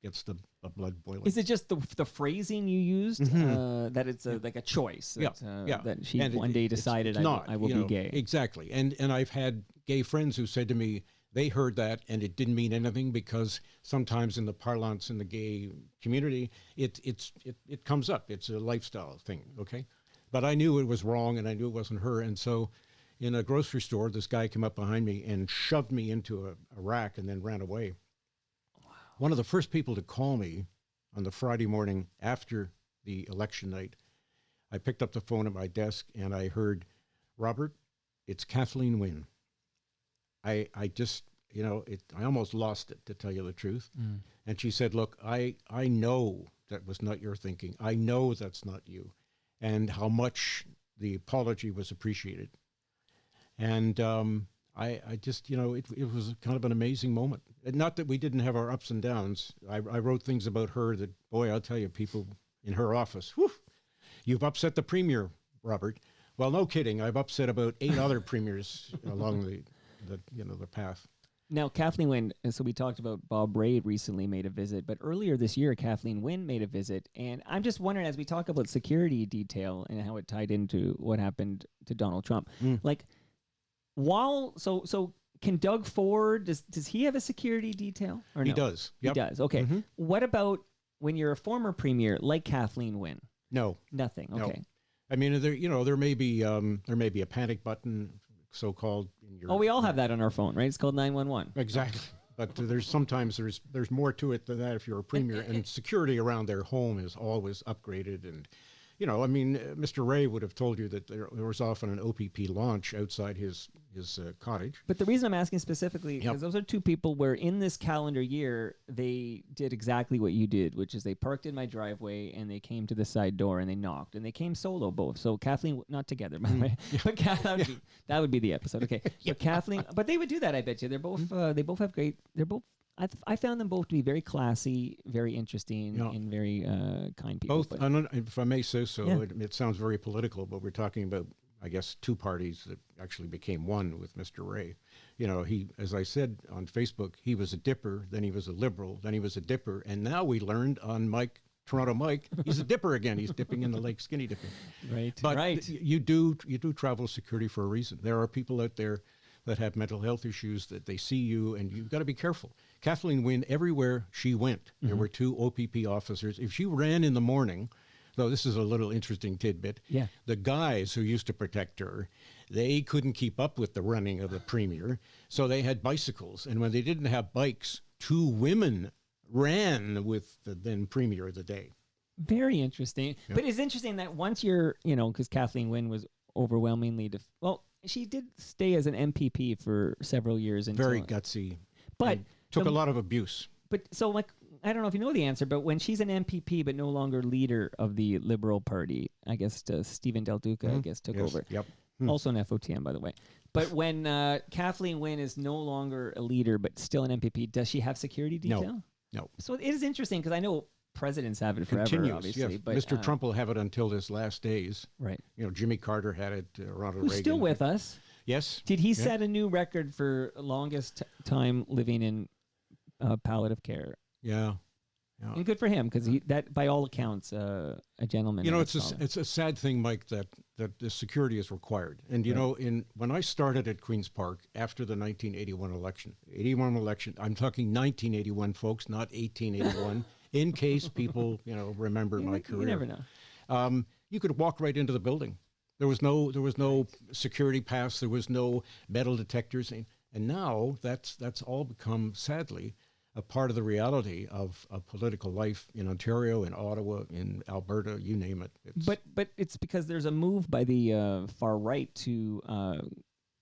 gets the blood boiling. Is it just the phrasing you used, that it's like a choice? That she one day decided I will be gay. Exactly. And I've had gay friends who said to me, they heard that and it didn't mean anything because sometimes in the parlance in the gay community, it comes up. It's a lifestyle thing, okay? But I knew it was wrong and I knew it wasn't her. And so in a grocery store, this guy came up behind me and shoved me into a rack and then ran away. Wow. One of the first people to call me on the Friday morning after the election night, I picked up the phone at my desk and I heard, Robert, it's Kathleen Wynne. I just, I almost lost it, to tell you the truth. And she said, look, I know that was not your thinking. I know that's not you. And how much the apology was appreciated. And I just, it was kind of an amazing moment. And not that we didn't have our ups and downs. I wrote things about her that, boy, I'll tell you, people in her office, whew, you've upset the premier, Robert. Well, no kidding. I've upset about 8 other premiers along the path. Now, Kathleen Wynne, so we talked about Bob Ray recently made a visit, but earlier this year, Kathleen Wynne made a visit. And I'm just wondering, as we talk about security detail and how it tied into what happened to Donald Trump, so can Doug Ford, does he have a security detail? Or He no? does. He Yep. does. Okay. Mhm. What about when you're a former premier like Kathleen Wynne? No. Nothing. No. Okay. I mean, there may be a panic button, so-called. In your, Oh, we all have that on our phone, right? It's called 911. Exactly. But sometimes there's more to it than that if you're a premier, and security around their home is always upgraded. And, I mean, Mr. Ray would have told you that there was often an OPP launch outside his cottage. But the reason I'm asking specifically, because Yep. those are two people where in this calendar year, they did exactly what you did, which is they parked in my driveway and they came to the side door and they knocked. And they came solo both. So Kathleen, not together, by the way. But that would be the episode. Okay. But Kathleen, but they would do that, I bet you. They're both, they both have great, they're both, I found them both to be very classy, very interesting, and very kind people. Both, if I may say so, Yeah. it sounds very political, but we're talking about, I guess, two parties that actually became one with Mr. Ray. He, as I said on Facebook, he was a dipper, then he was a liberal, then he was a dipper, and now we learned on Toronto Mike, he's a dipper again. He's dipping in the lake, skinny dipping. Right. But right. you do travel security for a reason. There are people out there that have mental health issues, that they see you, and you've got to be careful. Kathleen Wynne, everywhere she went, there were two OPP officers. If she ran in the morning, though this is a little interesting tidbit, Yeah. the guys who used to protect her, they couldn't keep up with the running of the premier, so they had bicycles. And when they didn't have bikes, two women ran with the then premier of the day. Very interesting. Yep. But it's interesting that once you're, because Kathleen Wynne was overwhelmingly, she did stay as an MPP for several years. Very gutsy. But and took a lot of abuse. But so, I don't know if you know the answer, but when she's an MPP but no longer leader of the Liberal Party, I guess Stephen Del Duca, took over. Yep. Also an FOTM, by the way. But when Kathleen Wynne is no longer a leader but still an MPP, does she have security detail? No. So it is interesting because I know presidents have it forever, Continues, obviously. yes. But Mr. Trump will have it until his last days. Right. Jimmy Carter had it, Ronald Who's Reagan. still with us. Yes. Did he set a new record for longest time living in palliative care? Yeah. And good for him, because that, by all accounts, a gentleman. It's a sad thing, Mike, that the security is required. And when I started at Queen's Park after the 1981 election, I'm talking 1981, folks, not 1881. In case people, remember my career. You never know. You could walk right into the building. There was no security pass. There was no metal detectors, and now that's all become, sadly, a part of the reality of political life in Ontario, in Ottawa, in Alberta, you name it. But it's because there's a move by the far right to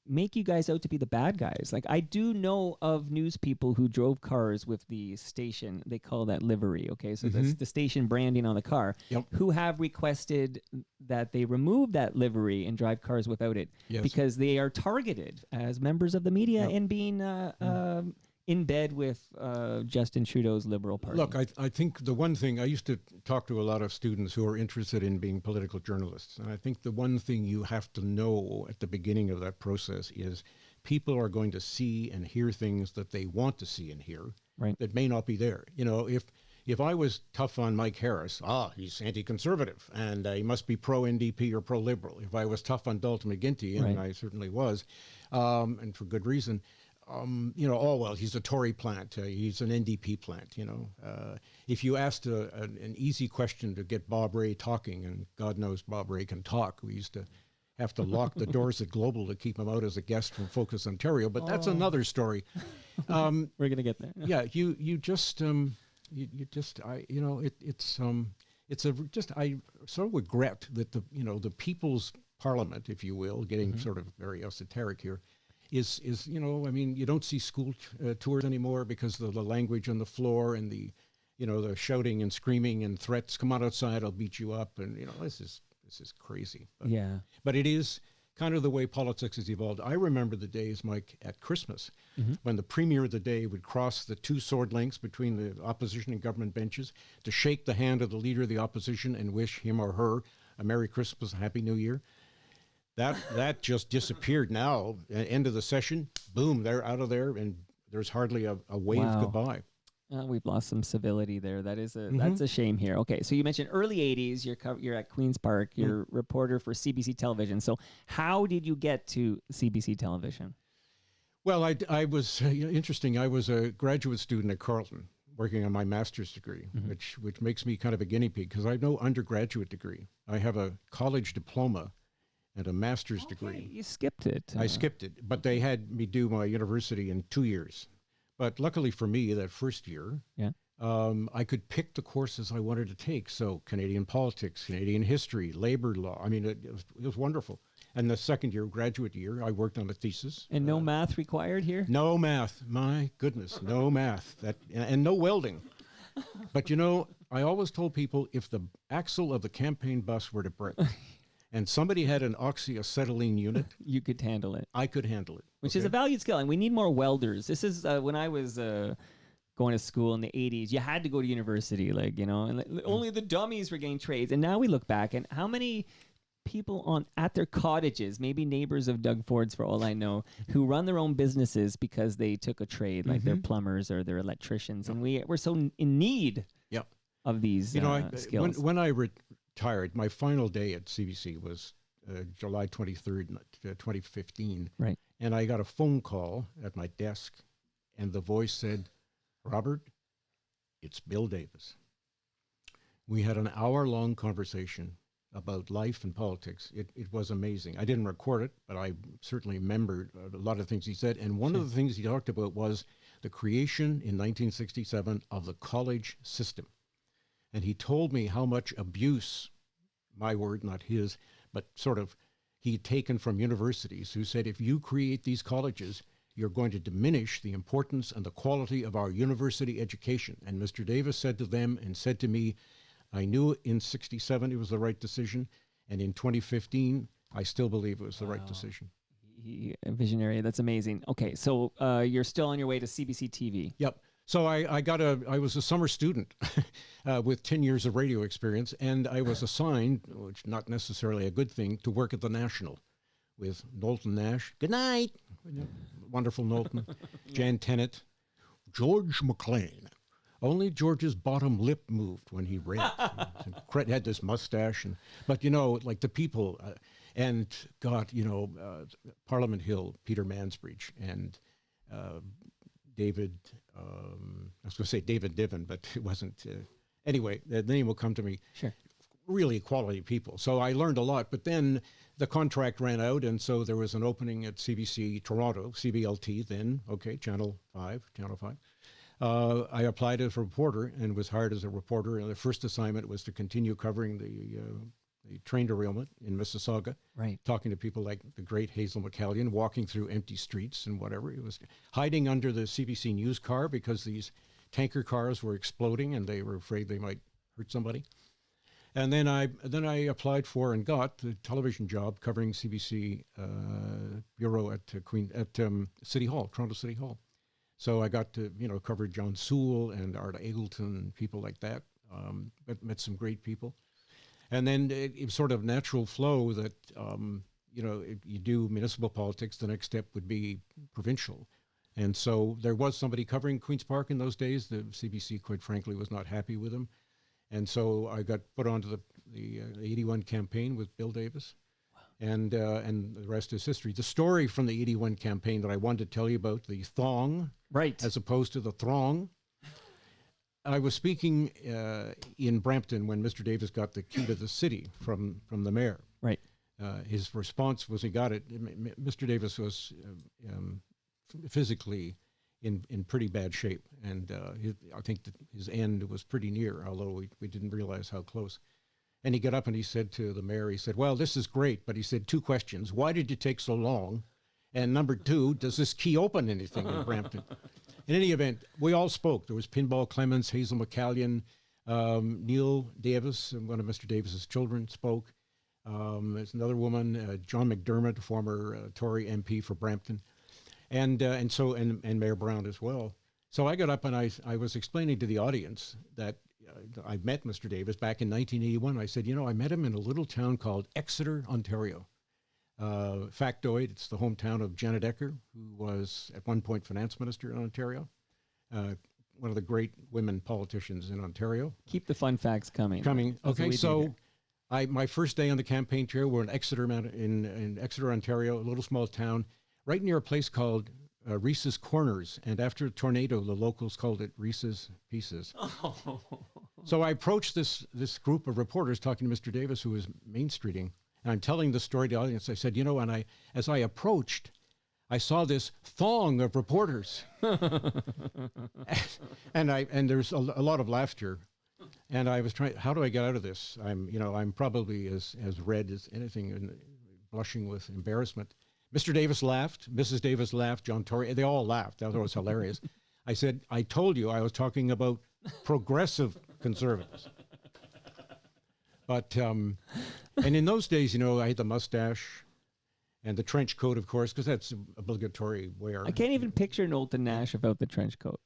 make you guys out to be the bad guys. Like, I do know of news people who drove cars with the station, they call that livery, okay? So that's the station branding on the car, who have requested that they remove that livery and drive cars without it, because they are targeted as members of the media and being in bed with Justin Trudeau's Liberal Party. Look, I think the one thing, I used to talk to a lot of students who are interested in being political journalists, and I think the one thing you have to know at the beginning of that process is people are going to see and hear things that they want to see and hear that may not be there. If I was tough on Mike Harris, he's anti-conservative, and he must be pro-NDP or pro-liberal. If I was tough on Dalton McGuinty, and I certainly was, and for good reason, he's a Tory plant. He's an NDP plant. If you asked an easy question to get Bob Ray talking, and God knows Bob Ray can talk, we used to have to lock the doors at Global to keep him out as a guest from Focus Ontario. But that's another story. We're gonna get there. Yeah, I sort of regret that the People's Parliament, if you will, getting sort of very esoteric here, is you don't see school tours anymore because of the language on the floor and the shouting and screaming and threats. Come on outside, I'll beat you up, and this is crazy. But it is kind of the way politics has evolved. I remember the days, Mike, at Christmas, when the premier of the day would cross the two sword links between the opposition and government benches to shake the hand of the leader of the opposition and wish him or her a Merry Christmas, a Happy New Year. That just disappeared now. End of the session, boom, they're out of there, and there's hardly a wave goodbye. We've lost some civility there. That's a shame here. Okay, so you mentioned early 80s. You're at Queen's Park. You're a reporter for CBC Television. So how did you get to CBC Television? Well, I was interesting. I was a graduate student at Carleton working on my master's degree, which makes me kind of a guinea pig because I have no undergraduate degree. I have a college diploma and a master's degree. You skipped it. I skipped it, but they had me do my university in 2 years. But luckily for me, that first year, I could pick the courses I wanted to take. So Canadian politics, Canadian history, labor law. I mean, it was wonderful. And the second year, graduate year, I worked on a thesis. And no math required here? No math. My goodness, no math. And no welding. But, I always told people if the axle of the campaign bus were to break and somebody had an oxyacetylene unit, you could handle it. I could handle it. Which is a valued skill. And we need more welders. This is when I was going to school in the 80s. You had to go to university, and only the dummies were getting trades. And now we look back and how many people at their cottages, maybe neighbors of Doug Ford's for all I know, who run their own businesses because they took a trade, like they're plumbers or they're electricians. And we're so in need of these skills. When I retired, my final day at CBC was July 23rd, 2015. Right. And I got a phone call at my desk, and the voice said, "Robert, it's Bill Davis." We had an hour-long conversation about life and politics. It was amazing. I didn't record it, but I certainly remembered a lot of things he said. And one of the things he talked about was the creation in 1967 of the college system. And he told me how much abuse, my word, not his, but sort of he'd taken from universities who said, if you create these colleges, you're going to diminish the importance and the quality of our university education. And Mr. Davis said to them and said to me, I knew in 67 it was the right decision, and in 2015, I still believe it was the right decision. A visionary, that's amazing. Okay, so you're still on your way to CBC TV. Yep. So I was a summer student with 10 years of radio experience, and I was assigned, which not necessarily a good thing, to work at the National with Knowlton Nash. Good night. Wonderful Knowlton. Jan Tennant. George McLean. Only George's bottom lip moved when he read. He had this mustache. But, like the people, and God, Parliament Hill, Peter Mansbridge, and David, I was going to say David Diven, but it wasn't. Anyway, the name will come to me. Sure. Really quality people. So I learned a lot. But then the contract ran out, and so there was an opening at CBC Toronto, CBLT then, Channel 5. I applied as a reporter and was hired as a reporter. And the first assignment was to continue covering the train derailment in Mississauga, right? Talking to people like the great Hazel McCallion, walking through empty streets and whatever. It was hiding under the CBC News car because these tanker cars were exploding and they were afraid they might hurt somebody. And then I applied for and got the television job covering CBC bureau at City Hall, Toronto City Hall. So I got to, cover John Sewell and Art Eggleton, people like that, but met some great people. And then it was sort of natural flow that, if you do municipal politics, the next step would be provincial. And so there was somebody covering Queen's Park in those days. The CBC, quite frankly, was not happy with him. And so I got put onto the 81 campaign with Bill Davis. And the rest is history. The story from the 81 campaign that I wanted to tell you about, the thong, right, as opposed to the throng. I was speaking in Brampton when Mr. Davis got the key to the city from the mayor. Right. His response was he got it. Mr. Davis was physically in pretty bad shape, and I think that his end was pretty near, although we didn't realize how close. And he got up and he said to the mayor, he said, well, this is great, but he said 2 questions. Why did you take so long? And number 2, does this key open anything in Brampton? In any event, we all spoke. There was Pinball Clements, Hazel McCallion, Neil Davis, and one of Mr. Davis's children spoke. There's another woman, John McDermott, former Tory MP for Brampton, and Mayor Brown as well. So I got up and I was explaining to the audience that I met Mr. Davis back in 1981. I said, I met him in a little town called Exeter, Ontario. Factoid, it's the hometown of Janet Ecker, who was at one point finance minister in Ontario. One of the great women politicians in Ontario. Keep the fun facts coming. Okay, so my first day on the campaign trail, we're in Exeter, in Exeter, Ontario, a little small town, right near a place called Reese's Corners, and after a tornado, the locals called it Reese's Pieces. Oh. So I approached this group of reporters, talking to Mr. Davis, who was Main Streeting, and I'm telling the story to the audience. I said, and as I approached, I saw this throng of reporters, and there's a lot of laughter, and I was trying. How do I get out of this? I'm probably as red as anything, and blushing with embarrassment. Mr. Davis laughed, Mrs. Davis laughed, John Tory, they all laughed. That was hilarious. I said, I told you I was talking about progressive conservatives. But, and in those days, I had the mustache and the trench coat, of course, because that's obligatory wear. I can't even picture Knowlton Nash without the trench coat.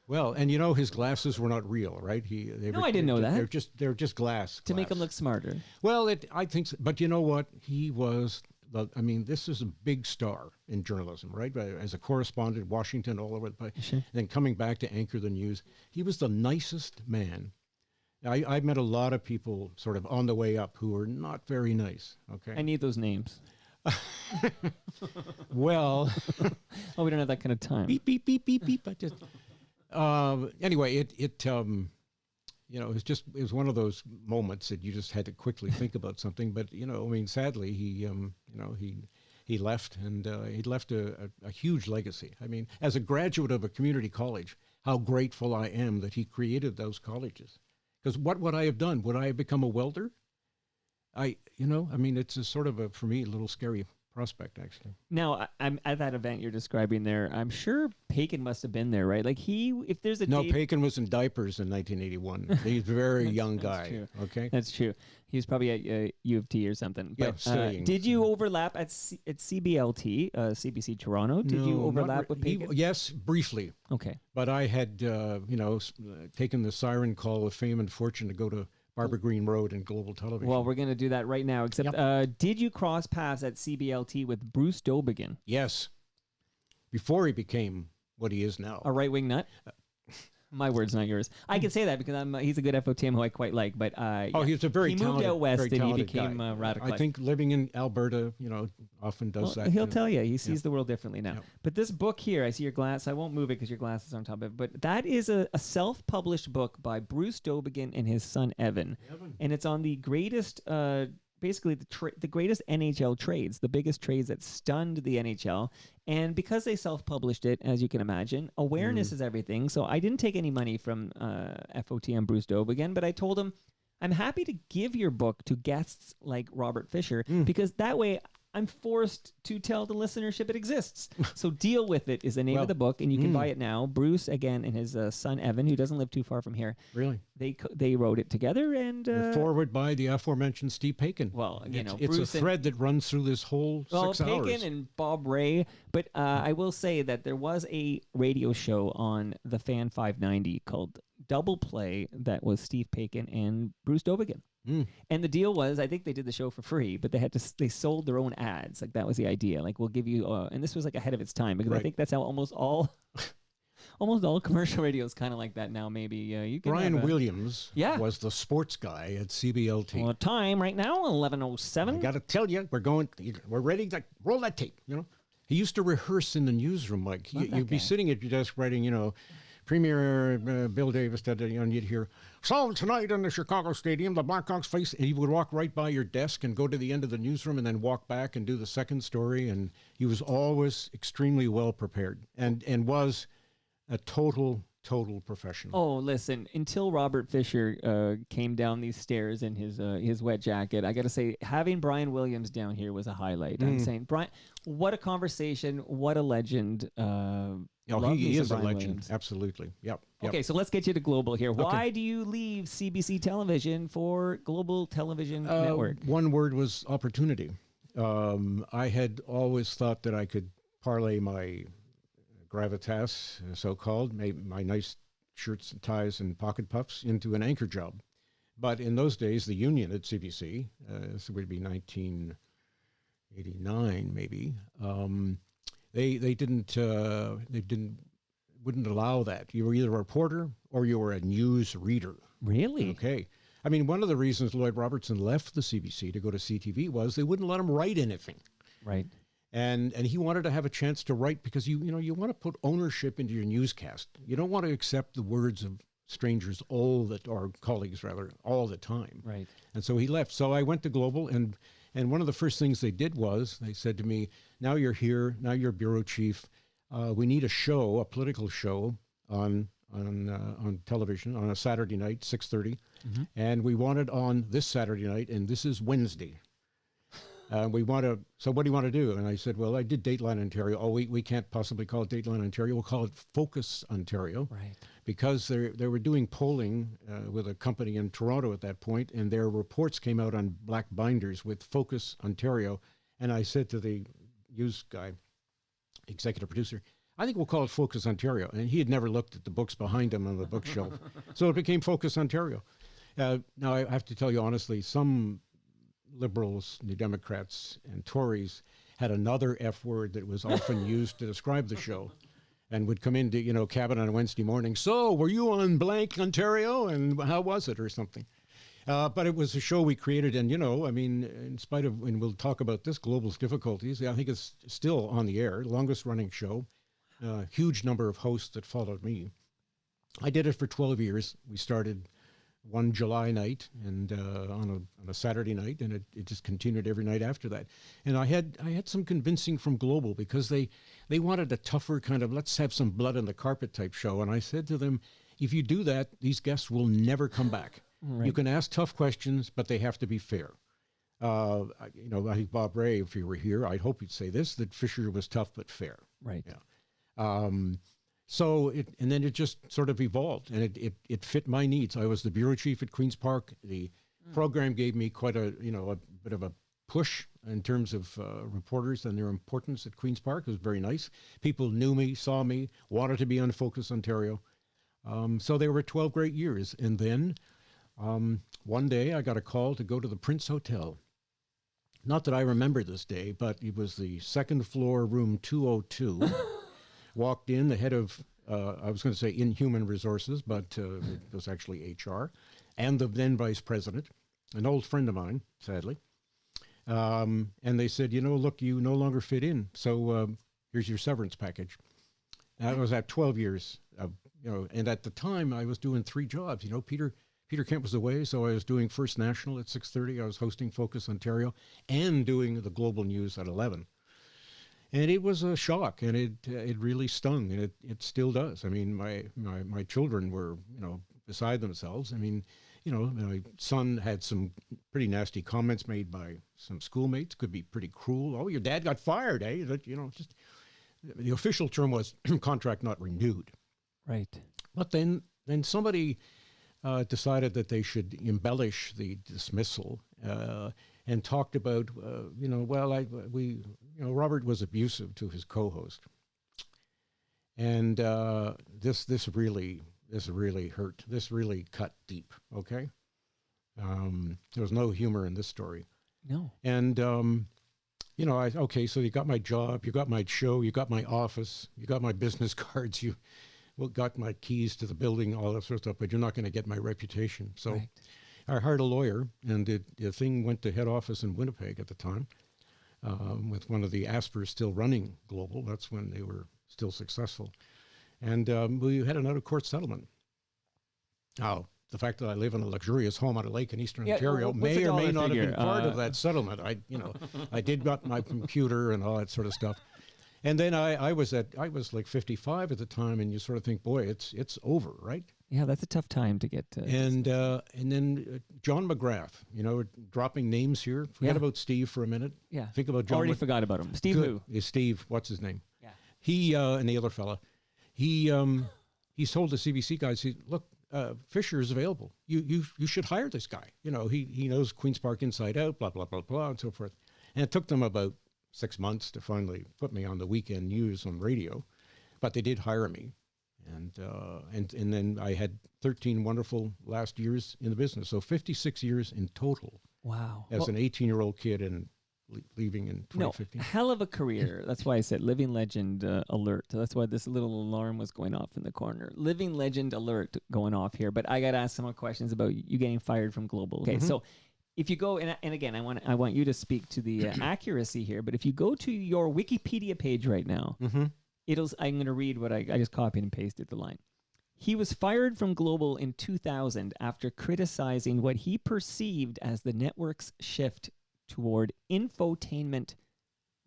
Well, and his glasses were not real, right? I didn't know that. They're just glass. To make him look smarter. Well, I think so. But you know what? He was... this is a big star in journalism, right? As a correspondent, Washington, all over the place. Sure. And then coming back to anchor the news. He was the nicest man. I met a lot of people sort of on the way up who were not very nice, okay? I need those names. Well... we don't have that kind of time. Beep, beep, beep, beep, beep. Anyway, it was one of those moments that you just had to quickly think about something. But sadly, he left, and he left a huge legacy. I mean, as a graduate of a community college, how grateful I am that he created those colleges. Because what would I have done? Would I have become a welder? It's a sort of for me, a little scary prospect, actually. Now, I'm at that event you're describing there. I'm sure Paikin must have been there, right? Like if there's a Paikin was in diapers in 1981. He's a very young guy. True. Okay, that's true. He was probably at U of T or something. Yeah, but, studying. Did you overlap at CBLT, CBC Toronto? Did you overlap with Paikin? Yes, briefly. Okay, but I had taken the siren call of fame and fortune to go to Barbara Green Road and Global Television. Well, we're going to do that right now. Except, did you cross paths at CBLT with Bruce Dobigan? Yes. Before he became what he is now. A right-wing nut? My words, not yours. I can say that because he's a good FOTM who I quite like. But he's a very talented, he moved out west and he became radical. I think living in Alberta, often does that. He'll tell you he sees the world differently now. But this book here, I see your glass. I won't move it because your glass is on top of it. But that is a self-published book by Bruce Dobigan and his son Evan, and it's on the greatest. Basically, the greatest NHL trades, the biggest trades that stunned the NHL. And because they self-published it, as you can imagine, awareness is everything. So I didn't take any money from FOTM Bruce Dobigan, but I told him, I'm happy to give your book to guests like Robert Fisher, because that way I'm forced to tell the listenership it exists. So Deal With It is the name of the book, and you can buy it now. Bruce, again, and his son, Evan, who doesn't live too far from here. Really? They wrote it together. And forward by the aforementioned Steve Paikin. Well, it's Bruce a thread that runs through this whole 6 hours. Paikin and Bob Ray. But I will say that there was a radio show on the Fan 590 called Double Play that was Steve Paikin and Bruce Dobigan. And the deal was, I think they did the show for free, but they sold their own ads. Like that was the idea. Like we'll give you, and this was like ahead of its time because I think that's how almost all commercial radio is kind of like that now. Maybe you can. Brian Williams was the sports guy at CBLT. Well, time right now 11:07. I got to tell you, we're ready to roll that tape. He used to rehearse in the newsroom. Like you'd be sitting at your desk writing, Premier Bill Davis, and you'd hear, so tonight in the Chicago Stadium, the Blackhawks face, and he would walk right by your desk and go to the end of the newsroom and then walk back and do the second story. And he was always extremely well prepared and was a total professional. Oh, listen, until Robert Fisher came down these stairs in his wet jacket, I got to say, having Brian Williams down here was a highlight. I'm saying, Brian, what a conversation, what a legend. He is a legend. Williams. Absolutely. Yep. Okay, so let's get you to Global here. Why do you leave CBC Television for Global Television Network? One word was opportunity. I had always thought that I could parlay my gravitas, so-called, my nice shirts and ties and pocket puffs into an anchor job. But in those days, the union at CBC, this would be 1989 maybe, wouldn't allow that. You were either a reporter or you were a news reader. Really? Okay. I mean, one of the reasons Lloyd Robertson left the CBC to go to CTV was they wouldn't let him write anything. Right. And he wanted to have a chance to write because you want to put ownership into your newscast. You don't want to accept the words of strangers or colleagues rather, all the time. Right. And so he left. So I went to Global, and one of the first things they did was they said to me, now you're here, now you're bureau chief. We need a political show on television on a Saturday night, 6:30. Mm-hmm. And we want it on this Saturday night, and this is Wednesday. So what do you want to do? And I said, well, I did Dateline Ontario. Oh, we can't possibly call it Dateline Ontario. We'll call it Focus Ontario. Right. Because they were doing polling with a company in Toronto at that point, and their reports came out on black binders with Focus Ontario. And I said to the news guy, executive producer, I think we'll call it Focus Ontario. And he had never looked at the books behind him on the bookshelf. So it became Focus Ontario. Now, I have to tell you honestly, some Liberals, New Democrats, and Tories had another F word that was often used to describe the show, and would come into, cabin on a Wednesday morning. So, were you on blank Ontario, and how was it, or something? But it was a show we created, and, in spite of, and we'll talk about this, Global's difficulties, I think it's still on the air, longest running show, huge number of hosts that followed me. I did it for 12 years. We started one July night and on a Saturday night, and it just continued every night after that. And I had some convincing from Global because they wanted a tougher kind of let's have some blood on the carpet type show. And I said to them, if you do that, these guests will never come back. Right. You can ask tough questions, but they have to be fair. I think Bob Ray, if you were here, I'd hope you'd say this, that Fisher was tough but fair. Right. Yeah. So then it just sort of evolved, and it fit my needs. I was the bureau chief at Queen's Park. The program gave me quite a bit of a push in terms of reporters and their importance at Queen's Park. It was very nice. People knew me, saw me, wanted to be on Focus Ontario. So there were 12 great years. And then one day I got a call to go to the Prince Hotel. Not that I remember this day, but it was the second floor, room 202. Walked in, the head of, I was going to say in human resources, but it was actually HR, and the then vice president, an old friend of mine, sadly. And they said, look, you no longer fit in. So here's your severance package. And I was at 12 years, and at the time I was doing 3 jobs. Peter Kent was away, so I was doing First National at 6:30. I was hosting Focus Ontario and doing the Global News at 11. And it was a shock, and it really stung, and it still does. I mean, my children were, beside themselves. I mean, my son had some pretty nasty comments made by some schoolmates, could be pretty cruel. Oh, your dad got fired, eh? That, just the official term was contract not renewed. Right. But then somebody decided that they should embellish the dismissal and talked about, Robert was abusive to his co-host, and this really hurt. This really cut deep. Okay, there was no humor in this story. No. And so you got my job, you got my show, you got my office, you got my business cards, you got my keys to the building, all that sort of stuff, but you're not going to get my reputation. So right. I hired a lawyer, and the thing went to head office in Winnipeg at the time. With one of the Aspers still running Global. That's when they were still successful. And we had an out-of-court settlement. Now, the fact that I live in a luxurious home on a lake in Eastern Ontario may or may not have been part of that settlement. I did got my computer and all that sort of stuff. And then I was like 55 at the time, and you sort of think, boy, it's over, right? Yeah, that's a tough time to get to. And then John McGrath, dropping names here. Forget about Steve for a minute. Yeah. Think about John. Already forgot about him. Steve Good. who? Steve, what's his name? Yeah. He and the other fella, he told the CBC guys, look, Fisher is available. You should hire this guy. He knows Queen's Park inside out, blah, blah, blah, blah, and so forth. And it took them about 6 months to finally put me on the weekend news on radio, but they did hire me. And then I had 13 wonderful last years in the business. So 56 years in total. Wow. As an 18-year-old kid and leaving in 2015. No, hell of a career. That's why I said living legend alert. That's why this little alarm was going off in the corner. Living legend alert going off here. But I got to ask some more questions about you getting fired from Global. Okay, so if you go, and again, I want you to speak to the accuracy here, but if you go to your Wikipedia page right now, I'm going to read what I just copied and pasted the line. He was fired from Global in 2000 after criticizing what he perceived as the network's shift toward infotainment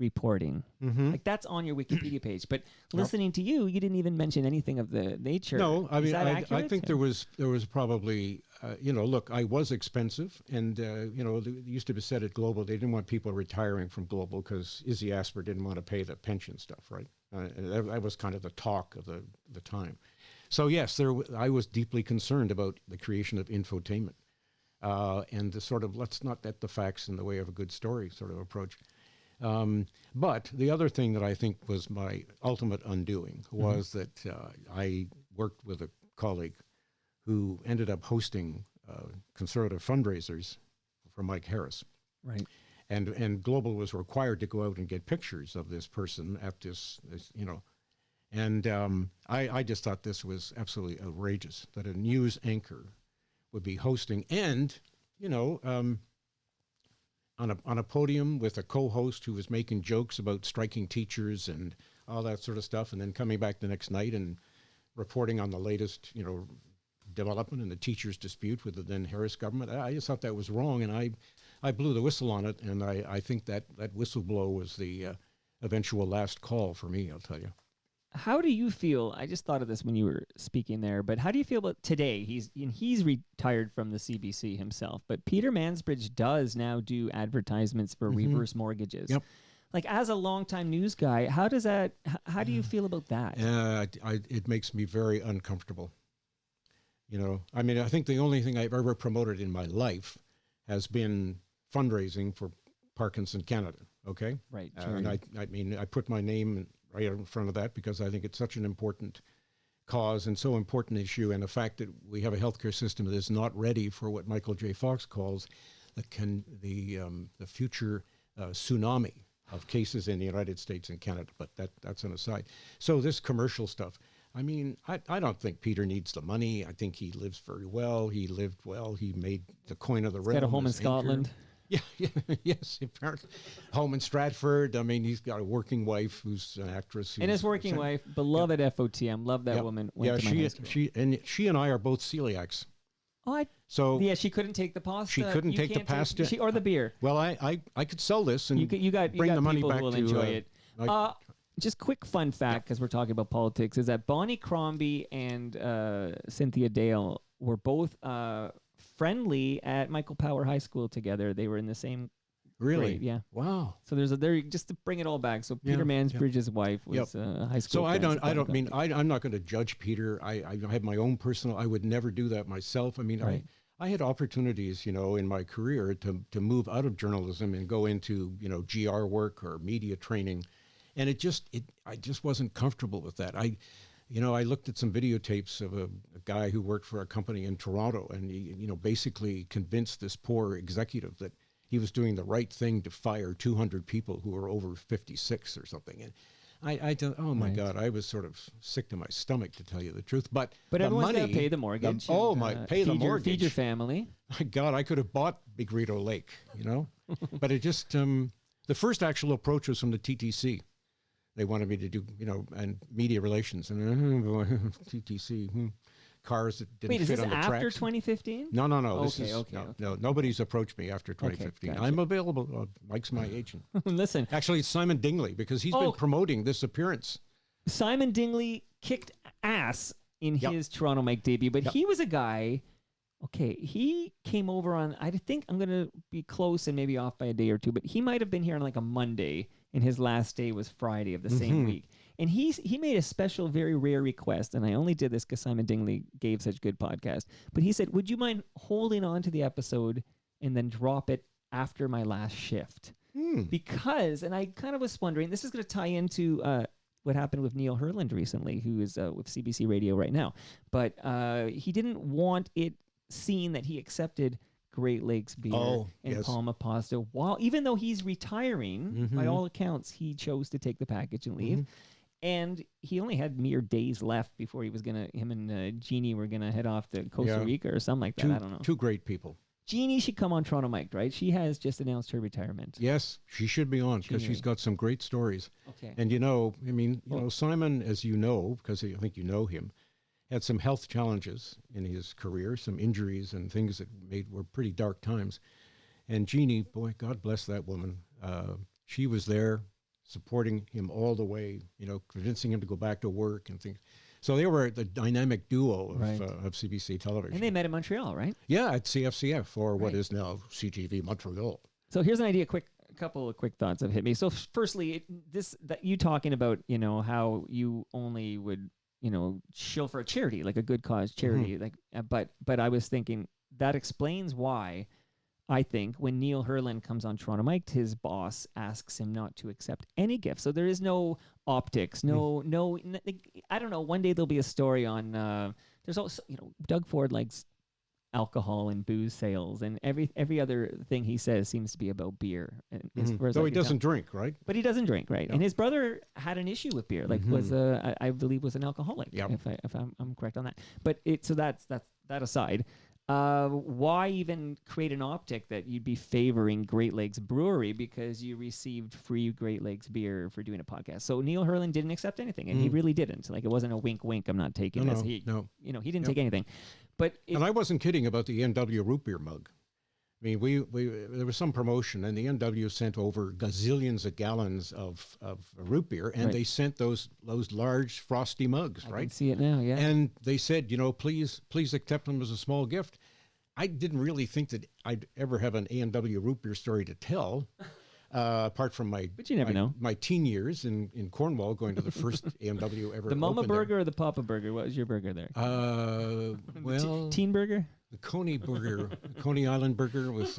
reporting. Like that's on your Wikipedia page. But listening to you, you didn't even mention anything of the nature. No, I mean, I accurate? think there was probably, look, I was expensive, and it used to be said at Global they didn't want people retiring from Global because Izzy Asper didn't want to pay the pension stuff, right? That was kind of the talk of the time. So yes, I was deeply concerned about the creation of infotainment and the sort of let's not get the facts in the way of a good story sort of approach. But the other thing that I think was my ultimate undoing was that I worked with a colleague who ended up hosting conservative fundraisers for Mike Harris. Right. And Global was required to go out and get pictures of this person at this. And I just thought this was absolutely outrageous that a news anchor would be hosting and, on a podium with a co-host who was making jokes about striking teachers and all that sort of stuff, and then coming back the next night and reporting on the latest, development in the teachers' dispute with the then Harris government. I just thought that was wrong, and I blew the whistle on it, and I think that whistleblow was the eventual last call for me, I'll tell you. How do you feel? I just thought of this when you were speaking there, but how do you feel about today? He's retired from the CBC himself, but Peter Mansbridge does now do advertisements for reverse mortgages. Yep. Like as a longtime news guy, how do you feel about that? It makes me very uncomfortable. I mean, I think the only thing I've ever promoted in my life has been fundraising for Parkinson Canada. Okay. Right. And I put my name right in front of that because I think it's such an important cause and so important issue, and the fact that we have a healthcare system that is not ready for what Michael J. Fox calls the future tsunami of cases in the United States and Canada. But that's an aside. So this commercial stuff, I mean, I don't think Peter needs the money. I think he lives very well. He lived well. He made the coin of the realm. Got a home in Scotland. Yeah, yes, apparently. Home in Stratford. I mean, he's got a working wife who's an actress. And his working wife, beloved FOTM, love that woman. Went to my high school. She and I are both celiacs. Oh, she couldn't take the pasta. She couldn't take the pasta or the beer. Well, I could sell this and you got the money back who will to enjoy it. Just quick fun fact, because we're talking about politics, is that Bonnie Crombie and Cynthia Dale were both friendly at Michael Power High School together. They were in the same grade, yeah. Wow. So there's just to bring it all back. So Peter Mansbridge's wife was a high school. So I'm not going to judge Peter. I have my own personal. I would never do that myself. I mean, right. I had opportunities, in my career to move out of journalism and go into GR work or media training, and I just wasn't comfortable with that. I looked at some videotapes of a guy who worked for a company in Toronto, and he, basically convinced this poor executive that he was doing the right thing to fire 200 people who were over 56 or something. And I don't, oh my God, I was sort of sick to my stomach, to tell you the truth. But everyone's got to pay the mortgage. Pay the mortgage. Feed your family. My God, I could have bought Big Rito Lake, But it just, the first actual approach was from the TTC. They wanted me to do, and media relations, and TTC, cars that didn't fit on the tracks. Wait, is this after 2015? No. Okay. No, nobody's approached me after 2015. Gotcha. I'm available. Mike's my agent. Listen. Actually, it's Simon Dingley, because he's been promoting this appearance. Simon Dingley kicked ass in his Toronto Mike debut, but he was a guy. Okay, he came over on, I think I'm going to be close and maybe off by a day or two, but he might have been here on like a Monday, and his last day was Friday of the same week. And he made a special, very rare request, and I only did this because Simon Dingley gave such good podcast. But he said, would you mind holding on to the episode and then drop it after my last shift? Because, and I kind of was wondering, this is going to tie into what happened with Neil Herland recently, who is with CBC Radio right now. But he didn't want it seen that he accepted Great Lakes beer and Palma pasta, even though he's retiring, by all accounts, he chose to take the package and leave. And he only had mere days left before he was him and Jeannie were gonna head off to Costa Rica or something like that. I don't know. Two great people. Jeannie should come on Toronto Mike, right? She has just announced her retirement. Yes, she should be on because she's got some great stories. Okay. And Simon, as you know, because I think you know him, had some health challenges in his career, some injuries and things that were pretty dark times. And Jeannie, boy, God bless that woman. She was there supporting him all the way, convincing him to go back to work and things. So they were the dynamic duo of CBC television. And they met in Montreal, right? Yeah, at CFCF, or what is now CTV Montreal. So here's an idea, a couple of quick thoughts have hit me. So firstly, that you talking about, how you only would, shill for a charity, like a good cause charity. But I was thinking that explains why I think when Neil Herland comes on Toronto Mike, his boss asks him not to accept any gift. So there is no optics, no, I don't know. One day there'll be a story on, there's also, Doug Ford likes alcohol and booze sales, and every other thing he says seems to be about beer. So he doesn't drink, right? But he doesn't drink, right? Yep. And his brother had an issue with beer, like I believe was an alcoholic, if I'm correct on that. But so that's that aside. Why even create an optic that you'd be favoring Great Lakes Brewery because you received free Great Lakes beer for doing a podcast? So Neil Herland didn't accept anything, and he really didn't. Like, it wasn't a wink, wink. I'm not taking this. He didn't take anything. But and I wasn't kidding about the NW root beer mug. I mean, we there was some promotion, and the NW sent over gazillions of gallons of root beer, and they sent those large frosty mugs, right? I can see it now, yeah. And they said, please accept them as a small gift. I didn't really think that I'd ever have an A&W root beer story to tell, apart from but you never know. My teen years in Cornwall, going to the first A&W ever. The Mama Burger there. Or the Papa Burger? What was your burger there? Teen Burger? The Coney Burger, Coney Island Burger with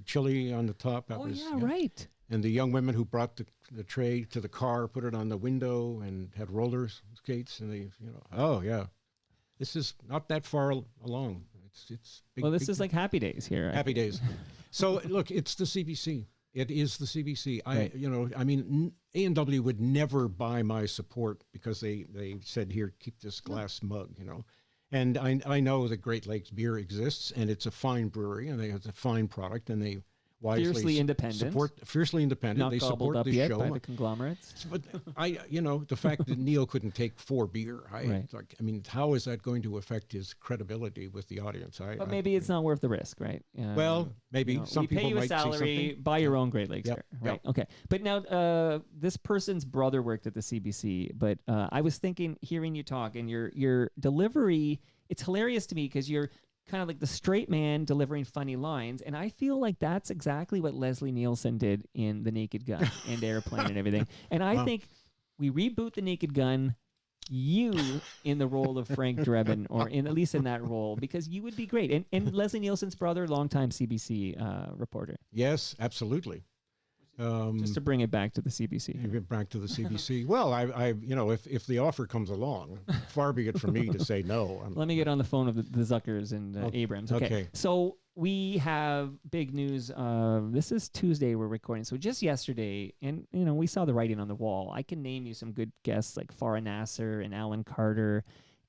chili on the top. That was, right. And the young women who brought the tray to the car, put it on the window, and had roller skates, and they, this is not that far along. It's big. Well, this is like Happy Days here. Happy Days. So look, it's the CBC. It is the CBC. A&W would never buy my support because they said, here, keep this glass mug, And I know that Great Lakes beer exists, and it's a fine brewery, and it's a fine product, and they wisely fiercely independent. Not they support up the yet show by the conglomerates. But the fact that Neil couldn't take 4 beer, how is that going to affect his credibility with the audience? But maybe it's not worth the risk, right? Maybe some people might see something. We pay you a salary, buy your own Great Lakes beer, right? Okay. But now, this person's brother worked at the CBC, but I was thinking, hearing you talk, and your delivery, it's hilarious to me because you're kind of like the straight man delivering funny lines, and I feel like that's exactly what Leslie Nielsen did in The Naked Gun and Airplane and everything. And I think we reboot The Naked Gun, you in the role of Frank Drebin, or at least in that role, because you would be great. And Leslie Nielsen's brother, longtime CBC reporter. Yes, absolutely. Just to bring it back to the CBC. Back to the CBC. Well, if the offer comes along, far be it from me to say no. Let me get on the phone with the Zuckers and Abrams. Okay. So we have big news. This is Tuesday we're recording. So just yesterday, and we saw the writing on the wall. I can name you some good guests like Farah Nasser and Alan Carter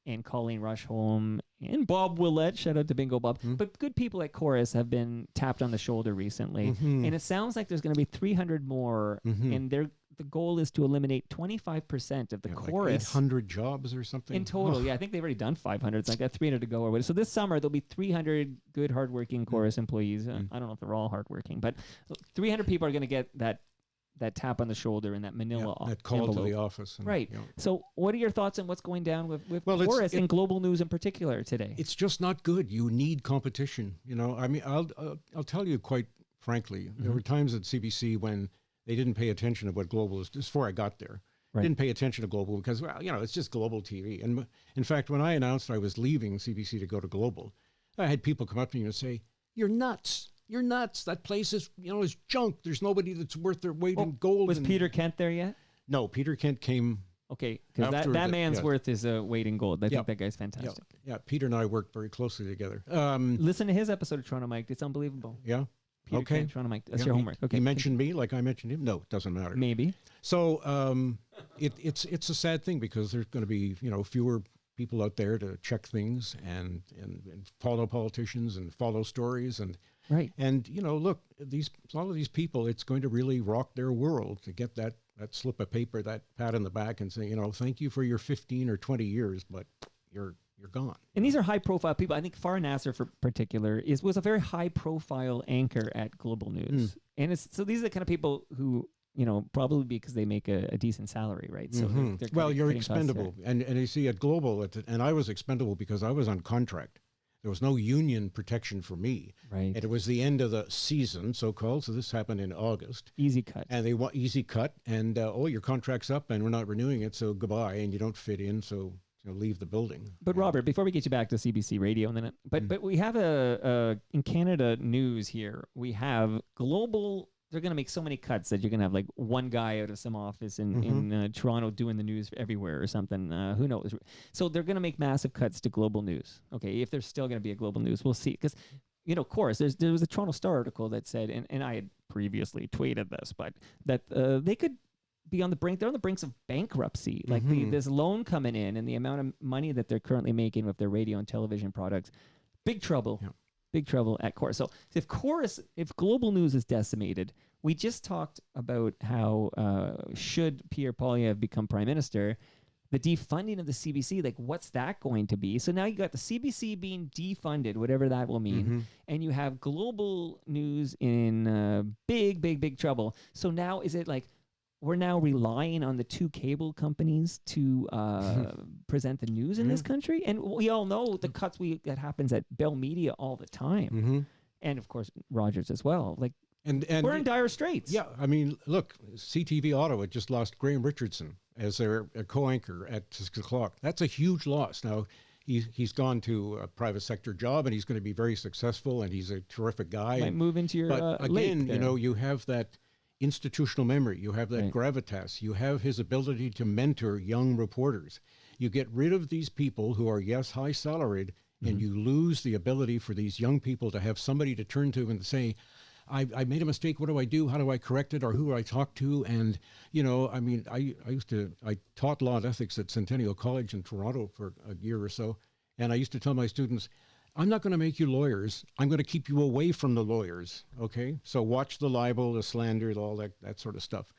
and Colleen Rushholm and Bob Willett. Shout out to Bingo Bob. But good people at Chorus have been tapped on the shoulder recently. And it sounds like there's going to be 300 more. And the goal is to eliminate 25% of the Chorus. Like 800 jobs or something? In total, yeah. I think they've already done 500. It's like got 300 to go or whatever. So this summer, there'll be 300 good, hardworking Chorus employees. I don't know if they're all hardworking, but 300 people are going to get that tap on the shoulder in that manila that call envelope. To the office. And, right. So what are your thoughts on what's going down with Chorus in global news in particular today? It's just not good. You need competition. I'll tell you quite frankly, there were times at CBC when they didn't pay attention to what global is. Just before I got there, didn't pay attention to global because, it's just global TV. And in fact, when I announced I was leaving CBC to go to global, I had people come up to me and say, "You're nuts. You're nuts. That place is junk. There's nobody that's worth their weight in gold." Was Peter Kent there yet? No, Peter Kent came. Okay, because that man's worth his weight in gold. I think that guy's fantastic. Yeah, Peter and I worked very closely together. Listen to his episode of Toronto Mike. It's unbelievable. Yeah. Peter Kent, Toronto Mike. That's your homework. Okay. He mentioned me like I mentioned him. No, it doesn't matter. Maybe. So it's a sad thing because there's going to be fewer people out there to check things and follow politicians and follow stories Right. and look, a lot of these people, it's going to really rock their world to get that slip of paper, that pat in the back, and say, thank you for your 15 or 20 years, but you're gone. And these are high-profile people. I think Farah Nasser, for particular, was a very high-profile anchor at Global News, and so these are the kind of people who, probably because they make a decent salary, right? So they're you're expendable, and you see at Global, and I was expendable because I was on contract. There was no union protection for me, right? And it was the end of the season, so-called. So this happened in August. Easy cut, and they want easy cut, and your contract's up, and we're not renewing it, so goodbye, and you don't fit in, so. Leave the building. But Robert, before we get you back to CBC Radio, and then, but we have in Canada news here. We have Global. They're going to make so many cuts that you're going to have like one guy out of some office in Toronto doing the news everywhere or something. Who knows? So they're going to make massive cuts to Global News. Okay, if there's still going to be a Global News, we'll see. Because of course, there was a Toronto Star article that said, and I had previously tweeted this, but that they could be on the brink. They're on the brinks of bankruptcy. Like this loan coming in and the amount of money that they're currently making with their radio and television products, big trouble. Yeah. Big trouble at Chorus. So if Global News is decimated, we just talked about how should Pierre Poilievre become prime minister, the defunding of the CBC, like what's that going to be? So now you got the CBC being defunded, whatever that will mean, and you have Global News in big trouble. So now is it like, we're now relying on the two cable companies to present the news in this country, and we all know the cuts that happens at Bell Media all the time, and of course Rogers as well. Like, and we're in dire straits. Yeah, I mean, look, CTV Ottawa just lost Graham Richardson as their co-anchor at 6 o'clock. That's a huge loss. Now he's gone to a private sector job, and he's going to be very successful, and he's a terrific guy. Might move into your but again, you have that institutional memory, you have that gravitas, you have his ability to mentor young reporters. You get rid of these people who are, yes, high salaried, and you lose the ability for these young people to have somebody to turn to and say, I made a mistake, what do I do? How do I correct it? Or who do I talk to? And, I mean, I taught law and ethics at Centennial College in Toronto for a year or so, and I used to tell my students, I'm not going to make you lawyers. I'm going to keep you away from the lawyers, okay? So watch the libel, the slander, all that sort of stuff.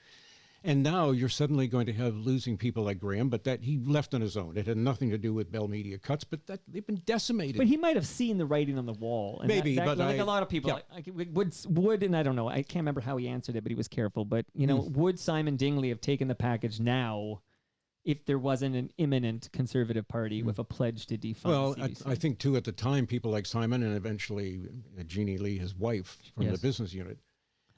And now you're suddenly going to have losing people like Graham, but that he left on his own. It had nothing to do with Bell Media cuts, but that they've been decimated. But he might have seen the writing on the wall. And maybe, but like a lot of people, yeah. would, and I don't know, I can't remember how he answered it, but he was careful. But, would Simon Dingley have taken the package now if there wasn't an imminent Conservative Party with a pledge to defund CBC? I think, too, at the time, people like Simon and eventually Jeannie Lee, his wife, from the business unit,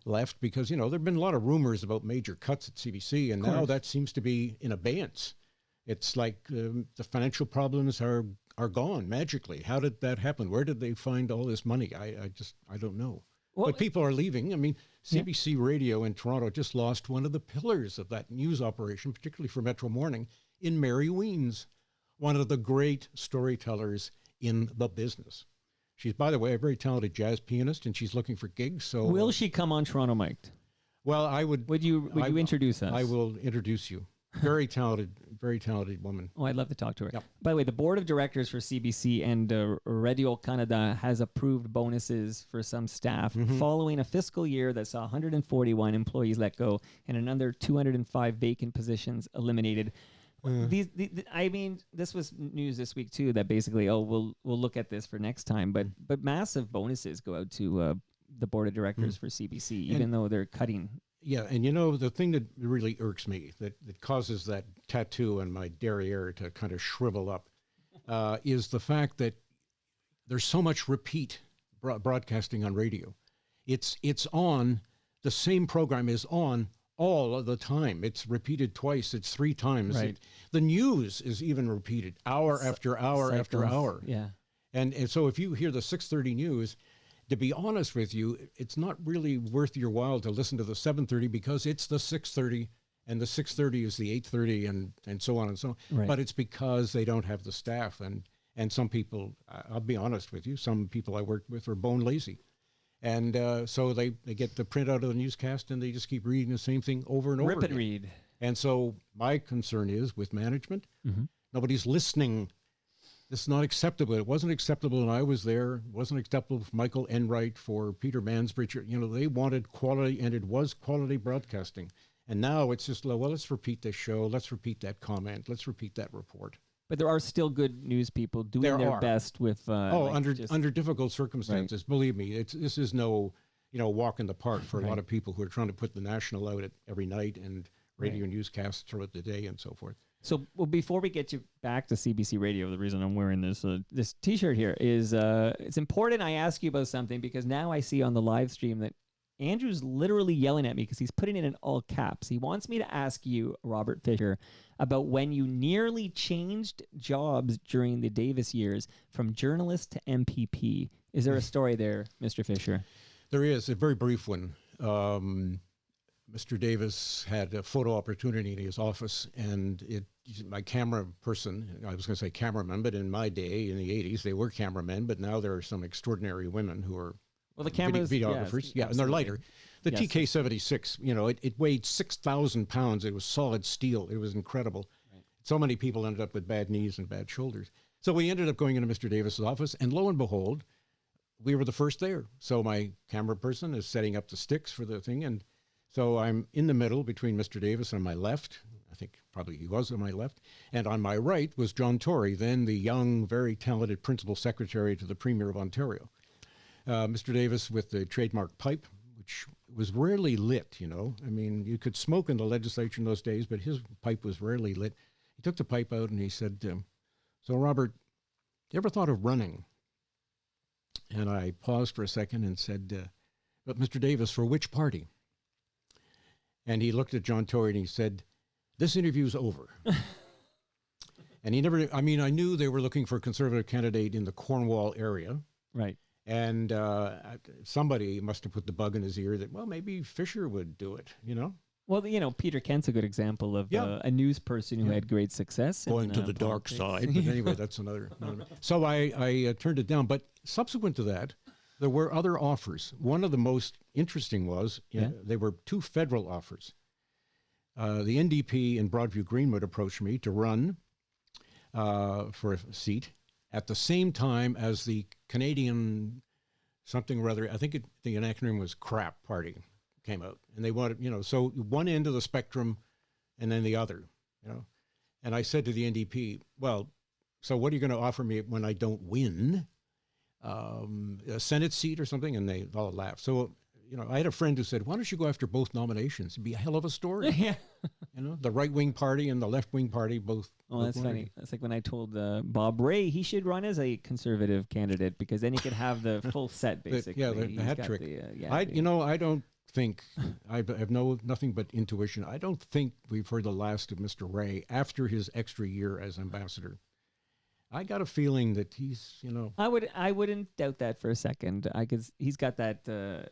left because, there have been a lot of rumors about major cuts at CBC, and now that seems to be in abeyance. It's like the financial problems are gone magically. How did that happen? Where did they find all this money? I don't know. Well, but people are leaving. I mean, CBC Radio in Toronto just lost one of the pillars of that news operation, particularly for Metro Morning, in Mary Weens, one of the great storytellers in the business. She's, by the way, a very talented jazz pianist, and she's looking for gigs. So, will she come on Toronto Mic'd? Well, I would. Would you introduce us? I will introduce you. Very talented woman. Oh, I'd love to talk to her. Yep. By the way, the board of directors for CBC and Radio Canada has approved bonuses for some staff following a fiscal year that saw 141 employees let go and another 205 vacant positions eliminated. I mean, this was news this week too. That basically, we'll look at this for next time. But massive bonuses go out to the board of directors for CBC, even though they're cutting. Yeah, and the thing that really irks me, that causes that tattoo on my derriere to kind of shrivel up, is the fact that there's so much repeat broadcasting on radio. It's on, the same program is on all of the time. It's repeated twice. It's 3 times. Right. The news is even repeated hour after hour after hour. Yeah. And so if you hear the 6:30 news, to be honest with you, it's not really worth your while to listen to the 7:30 because it's the 6:30 and the 6:30 is the 8:30 and so on and so on. Right. But it's because they don't have the staff. And some people, I'll be honest with you, some people I worked with are bone lazy. And so they get the print out of the newscast and they just keep reading the same thing over and over again. Read. And so my concern is with management, nobody's listening this is not acceptable. It wasn't acceptable when I was there. It wasn't acceptable for Michael Enright, for Peter Mansbridge. You know, they wanted quality, and it was quality broadcasting. And now it's just, well, let's repeat this show. Let's repeat that comment. Let's repeat that report. But there are still good news people doing their best with... under difficult circumstances. Right. Believe me, this is no, walk in the park for a lot of people who are trying to put the National out every night and radio newscasts throughout the day and so forth. So before we get you back to CBC Radio, the reason I'm wearing this T-shirt here is it's important I ask you about something, because now I see on the live stream that Andrew's literally yelling at me because he's putting it in all caps. He wants me to ask you, Robert Fisher, about when you nearly changed jobs during the Davis years from journalist to MPP. Is there a story there, Mr. Fisher? There is, a very brief one. Mr. Davis had a photo opportunity in his office, and my camera person, I was going to say cameraman, but in my day, in the 80s, they were cameramen, but now there are some extraordinary women who are the cameras, videographers. yes, and they're lighter. The TK-76, it weighed 6,000 pounds. It was solid steel. It was incredible. Right. So many people ended up with bad knees and bad shoulders. So we ended up going into Mr. Davis's office, and lo and behold, we were the first there. So my camera person is setting up the sticks for the thing, and so I'm in the middle between Mr. Davis on my left. I think probably he was on my left. And on my right was John Tory, then the young, very talented principal secretary to the Premier of Ontario. Mr. Davis with the trademark pipe, which was rarely lit, I mean, you could smoke in the legislature in those days, but his pipe was rarely lit. He took the pipe out and he said, so Robert, you ever thought of running? And I paused for a second and said, but Mr. Davis, for which party? And he looked at John Tory and he said, this interview's over. And I knew they were looking for a Conservative candidate in the Cornwall area. Right. And somebody must have put the bug in his ear that, well, maybe Fisher would do it, Well, Peter Kent's a good example of a news person who had great success. Going to the dark side. But anyway, that's another. So I turned it down. But subsequent to that, there were other offers. One of the most interesting was there were two federal offers. The NDP in Broadview Greenwood approached me to run for a seat at the same time as the Canadian something or other, I think the acronym was CRAP Party came out. And they wanted, so one end of the spectrum and then the other, And I said to the NDP, well, so what are you going to offer me when I don't win? A Senate seat or something? And they all laughed. So, I had a friend who said, why don't you go after both nominations? It'd be a hell of a story. Yeah. The right-wing party and the left-wing party both. Oh, that's funny. That's like when I told Bob Ray he should run as a Conservative candidate because then he could have the full set, basically. The hat trick. I don't think, I have nothing but intuition. I don't think we've heard the last of Mr. Ray after his extra year as ambassador. I got a feeling that he's, I wouldn't doubt that for a second. He's got that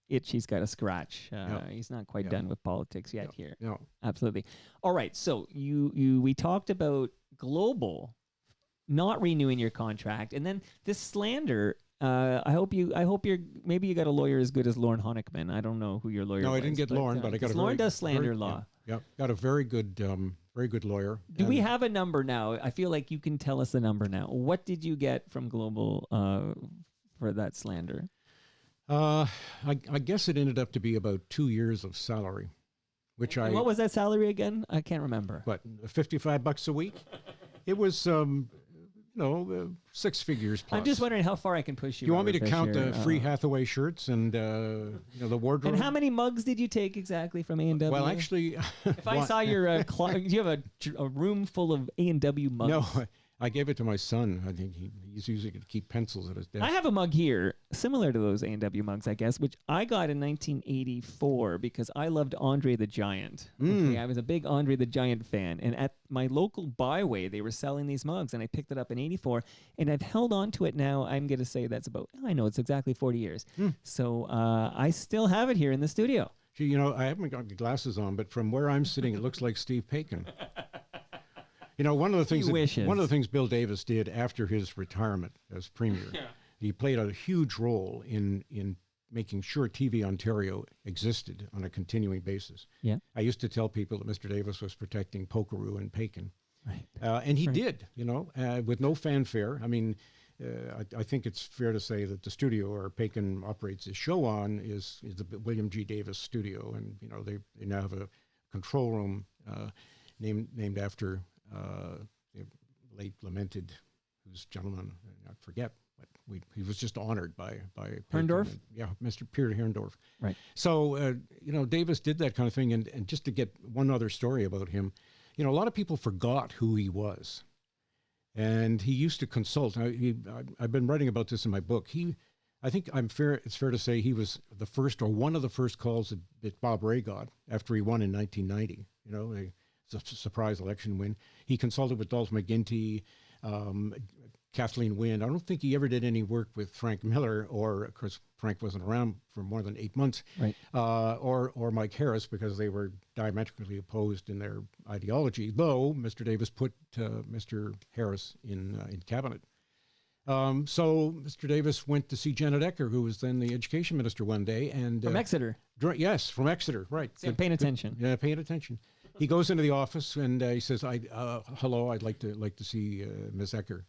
itch he's got to scratch. He's not quite done with politics yet here. No. Absolutely. All right. So we talked about Global not renewing your contract, and then this slander. I hope maybe you got a lawyer as good as Lauren Honickman. I don't know who your lawyer. No, was, I didn't get Lauren, but I got Lauren does slander law. Yeah, got a very good lawyer. Do we have a number now? I feel like you can tell us the number now. What did you get from Global for that slander? I guess it ended up to be about 2 years of salary, which and what was that salary again? I can't remember. What, $55 a week? It was, six figures plus. I'm just wondering how far I can push you. You want me to count the free Hathaway shirts and the wardrobe? And how many mugs did you take exactly from A&W? Well, actually, if I saw your, do you have a room full of A&W mugs? No, I gave it to my son. I think he's using it to keep pencils at his desk. I have a mug here, similar to those A&W mugs, I guess, which I got in 1984 because I loved Andre the Giant. Okay, I was a big Andre the Giant fan. And at my local Byway, they were selling these mugs, and I picked it up in 84. And I've held on to it now. I'm going to say that's it's exactly 40 years. So I still have it here in the studio. Gee, I haven't got glasses on, but from where I'm sitting, it looks like Steve Paikin. One of the things Bill Davis did after his retirement as premier, he played a huge role in making sure TV Ontario existed on a continuing basis. Yeah, I used to tell people that Mr. Davis was protecting Pokeroo and Paikin. Right. And he Right. did, with no fanfare. I mean, I think it's fair to say that the studio where Paikin operates his show on is the William G. Davis studio, and they now have a control room named after the late lamented whose gentleman I forget, but he was just honored by Paikin. Herndorf? Yeah, Mr. Peter Herndorf. Right. So Davis did that kind of thing, and just to get one other story about him, a lot of people forgot who he was. And he used to consult. I've been writing about this in my book. I think it's fair to say he was the first or one of the first calls that Bob Rae got after he won in 1990. A surprise election win. He consulted with Dolph McGuinty, Kathleen Wynne. I don't think he ever did any work with Frank Miller, or of course Frank wasn't around for more than 8 months, Right. Or Mike Harris, because they were diametrically opposed in their ideology. Though Mr. Davis put Mr. Harris in cabinet. So Mr. Davis went to see Janet Ecker, who was then the education minister, one day, and From Exeter. Yes, from Exeter, right. So paying attention. Yeah, paying attention. He goes into the office and he says, "Hello, I'd like to see Ms. Ecker."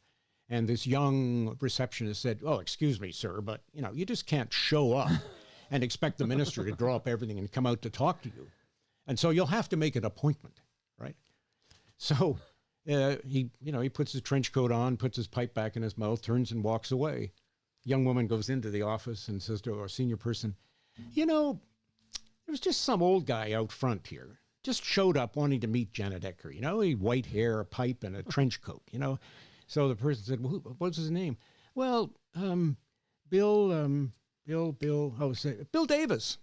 And this young receptionist said, "Oh, excuse me, sir, but you just can't show up and expect the minister to draw up everything and come out to talk to you. And so you'll have to make an appointment, right?" So he puts his trench coat on, puts his pipe back in his mouth, turns and walks away. Young woman goes into the office and says to our senior person, "There was just some old guy out front here. Just showed up wanting to meet Janet Ecker. He had white hair, a pipe, and a trench coat. So the person said, "Well, what's his name?" "Well, Bill Davis."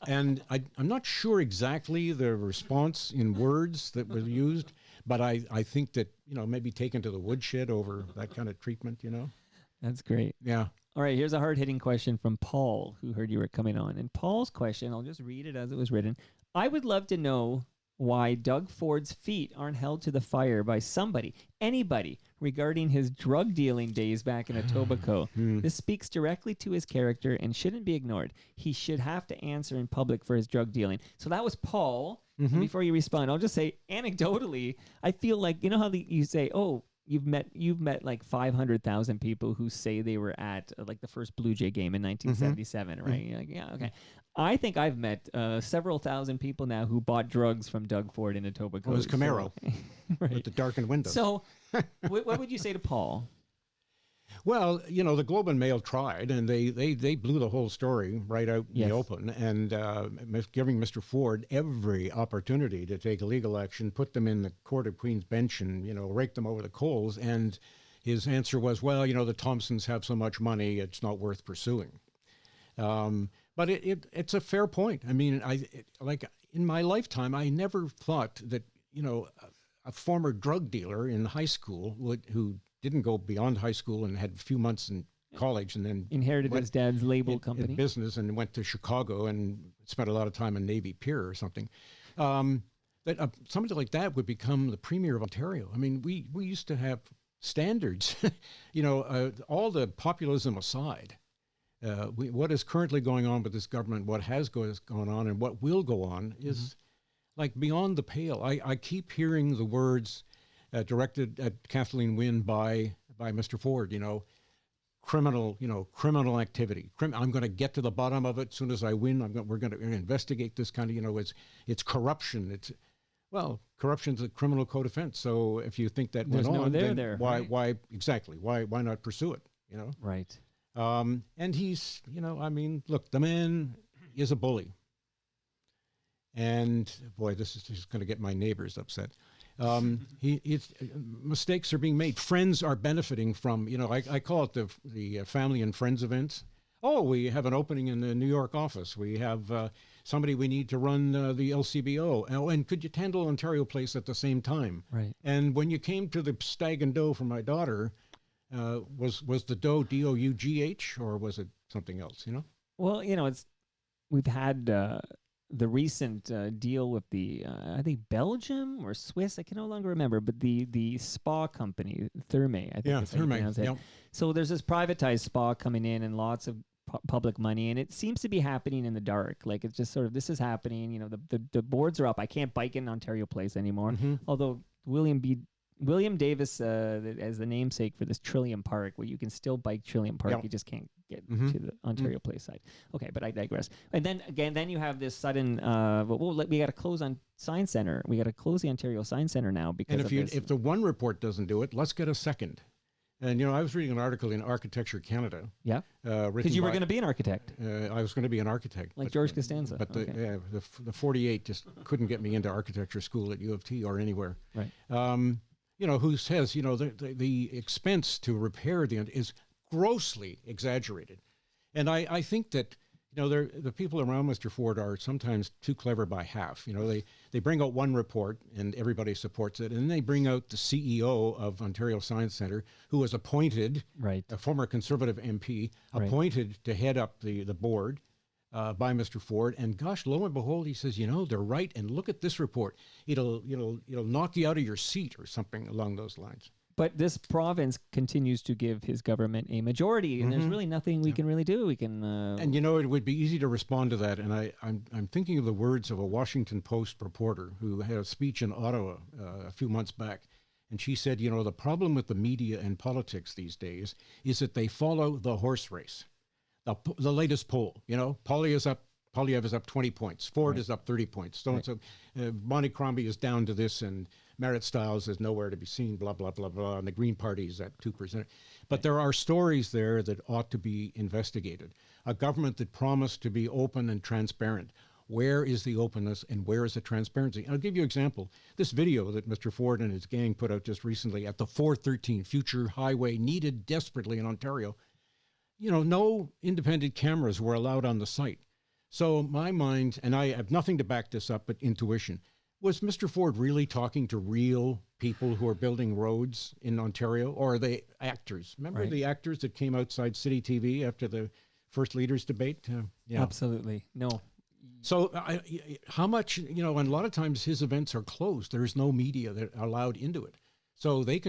And I'm not sure exactly the response in words that were used, but I think that, maybe taken to the woodshed over that kind of treatment, That's great. Yeah. All right, here's a hard-hitting question from Paul, who heard you were coming on. And Paul's question, I'll just read it as it was written. I would love to know why Doug Ford's feet aren't held to the fire by anybody, regarding his drug dealing days back in Etobicoke. This speaks directly to his character and shouldn't be ignored. He should have to answer in public for his drug dealing. So that was Paul. And before you respond, I'll just say, anecdotally, I feel like, how you say, oh, you've met like 500,000 people who say they were at like the first Blue Jay game in 1977, right? You're like, yeah, okay. I think I've met several thousand people now who bought drugs from Doug Ford in Etobicoke. It was Camaro right. with the darkened windows. So what would you say to Paul? Well, the Globe and Mail tried, and they blew the whole story right out in the open, and giving Mr. Ford every opportunity to take legal action, put them in the Court of Queen's Bench and, rake them over the coals. And his answer was, well, the Thompsons have so much money, it's not worth pursuing. But it's a fair point. I mean, in my lifetime, I never thought that, a former drug dealer in high school who didn't go beyond high school and had a few months in college and then inherited his dad's label company in business and went to Chicago and spent a lot of time in Navy Pier or something. That somebody like that would become the premier of Ontario. I mean, we used to have standards, all the populism aside. What is currently going on with this government, what has gone on, and what will go on is like beyond the pale. I keep hearing the words directed at Kathleen Wynne by Mr. Ford, criminal activity. I'm going to get to the bottom of it as soon as I win. We're going to investigate this kind of, it's corruption. Corruption's a criminal code offense. So if you think that There's went no on, there then there, why right? why not pursue it? Right. And he's, look, the man is a bully. And boy, this is just going to get my neighbors upset. Mistakes are being made. Friends are benefiting from, I call it the family and friends events. Oh, we have an opening in the New York office. We have somebody we need to run the LCBO. Oh, and could you handle Ontario Place at the same time? Right. And when you came to the Stag and Dough for my daughter, was the dough DOUGH or was it something else? Well, we've had the recent deal with the I think Belgium or Swiss, I can no longer remember, but the spa company Therme, I think. Yeah, that's how you Therme. pronounce it. Yep. So there's this privatized spa coming in, and lots of public money, and it seems to be happening in the dark. Like it's just sort of this is happening. You know, the boards are up. I can't bike in Ontario Place anymore. Mm-hmm. Although William Davis, as the namesake for this Trillium Park, where you can still bike Trillium Park, you just can't get to the Ontario Place side. Okay, but I digress. And then you have this sudden. We got to close on Science Center. We got to close the Ontario Science Center now because if the one report doesn't do it, let's get a second. And I was reading an article in Architecture Canada. Yeah, because you were going to be an architect. I was going to be an architect, like George Costanza. But the 48 just couldn't get me into architecture school at U of T or anywhere. Right. Who says the expense to repair is grossly exaggerated, and I think that the people around Mr. Ford are sometimes too clever by half. They bring out one report and everybody supports it, and then they bring out the CEO of Ontario Science Centre, who was appointed, a former Conservative MP, appointed to head up the board by Mr. Ford, and gosh, lo and behold, he says, they're right, and look at this report. It'll knock you out of your seat or something along those lines. But this province continues to give his government a majority, and there's really nothing we can really do. We can, and it would be easy to respond to that. And I'm thinking of the words of a Washington Post reporter who had a speech in Ottawa a few months back, and she said, the problem with the media and politics these days is that they follow the horse race. The latest poll, Polyev is up 20 points. Ford is up 30 points. So Bonnie Crombie is down to this, and Merritt Stiles is nowhere to be seen, blah, blah, blah, blah. And the Green Party is at 2%. But there are stories there that ought to be investigated. A government that promised to be open and transparent. Where is the openness and where is the transparency? I'll give you an example. This video that Mr. Ford and his gang put out just recently at the 413 future highway needed desperately in Ontario. No independent cameras were allowed on the site. So my mind, and I have nothing to back this up but intuition, was Mr. Ford really talking to real people who are building roads in Ontario, or are they actors? Remember the actors that came outside City TV after the first leaders debate? Absolutely. No. So how much, and a lot of times his events are closed. There's no media that are allowed into it. So they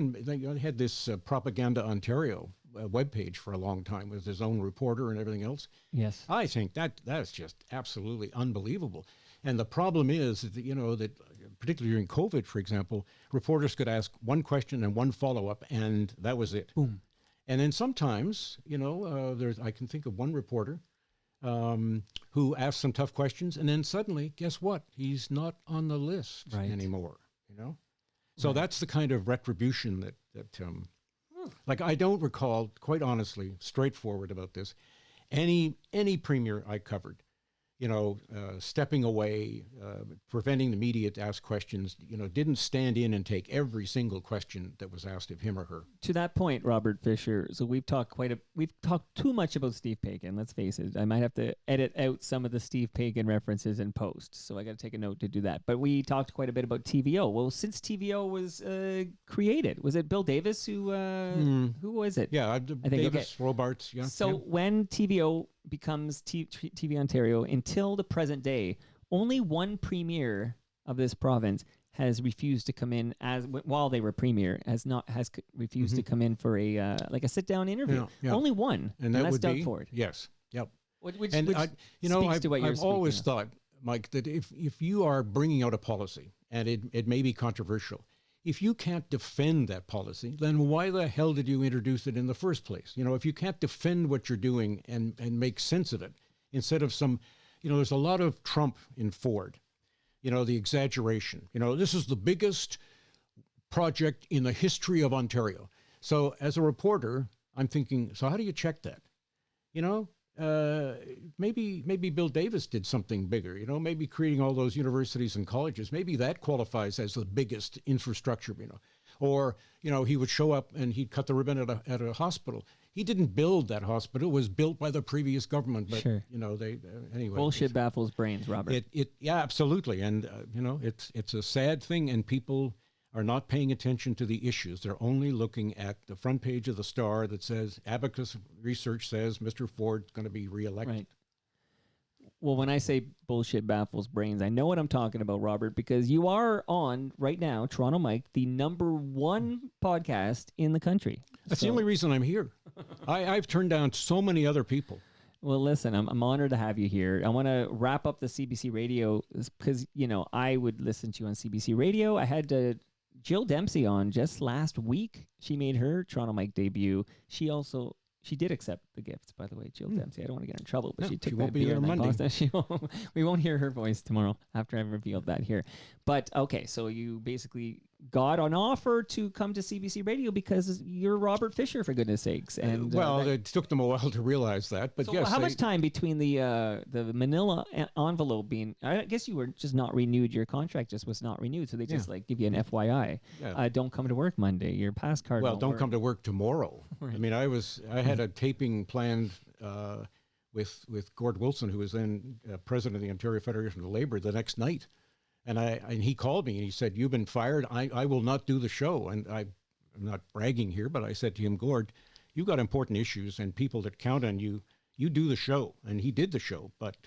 had this Propaganda Ontario webpage for a long time with his own reporter and everything else. Yes. I think that is just absolutely unbelievable. And the problem is that, that particularly during COVID, for example, reporters could ask one question and one follow-up, and that was it. Boom. And then sometimes, I can think of one reporter who asked some tough questions, and then suddenly, guess what? He's not on the list anymore, So that's the kind of retribution that like I don't recall, quite honestly, straightforward about this, any premier I covered, stepping away, preventing the media to ask questions, didn't stand in and take every single question that was asked of him or her. To that point, Robert Fisher, so we've talked too much about Steve Pagan, let's face it. I might have to edit out some of the Steve Pagan references in post, so I got to take a note to do that. But we talked quite a bit about TVO. Well, since TVO was created, was it Bill Davis who was it? Yeah, I think Davis, Robarts, yeah. So when TVO becomes TV Ontario, until the present day, only one premier of this province has refused to come in while they were premier, has refused to come in for a sit down interview. Yeah. Only one, and that's Doug Ford. Yes, yep. Which I've always thought, Mike, that if you are bringing out a policy and it may be controversial, if you can't defend that policy, then why the hell did you introduce it in the first place? If you can't defend what you're doing and make sense of it, instead of some, there's a lot of Trump in Ford, the exaggeration. This is the biggest project in the history of Ontario. So as a reporter, I'm thinking, so how do you check that? Maybe Bill Davis did something bigger, maybe creating all those universities and colleges. Maybe that qualifies as the biggest infrastructure, or, he would show up and he'd cut the ribbon at a hospital. He didn't build that hospital. It was built by the previous government. But, sure. Anyway. Bullshit baffles brains, Robert. Yeah, absolutely. And, it's a sad thing, and people are not paying attention to the issues. They're only looking at the front page of the Star that says, Abacus Research says Mr. Ford's going to be reelected. Right. Well, when I say bullshit baffles brains, I know what I'm talking about, Robert, because you are on, right now, Toronto Mike, the #1 podcast in the country. That's the only reason I'm here. I've turned down so many other people. Well, listen, I'm honored to have you here. I want to wrap up the CBC Radio because, I would listen to you on CBC Radio. I had Jill Dempsey on just last week. She made her Toronto Mike debut. She did accept the gifts, by the way, Jill Dempsey. I don't want to get in trouble, but she took that beer and Monday. We won't hear her voice tomorrow after I've revealed that here. But, okay, so you basically got an offer to come to CBC Radio because you're Robert Fisher, for goodness sakes. And it took them a while to realize that. But so yes, how much time between the manila envelope being? I guess you were just not renewed. Your contract just was not renewed, so they just give you an FYI. Yeah. Don't come to work Monday. Your pass card. Well, don't come to work tomorrow. Right. I mean, I had a taping planned with Gord Wilson, who was then president of the Ontario Federation of Labor, the next night. And he called me and he said, "You've been fired. I will not do the show." And I'm not bragging here, but I said to him, "Gord, you've got important issues and people that count on you. You do the show." And he did the show. But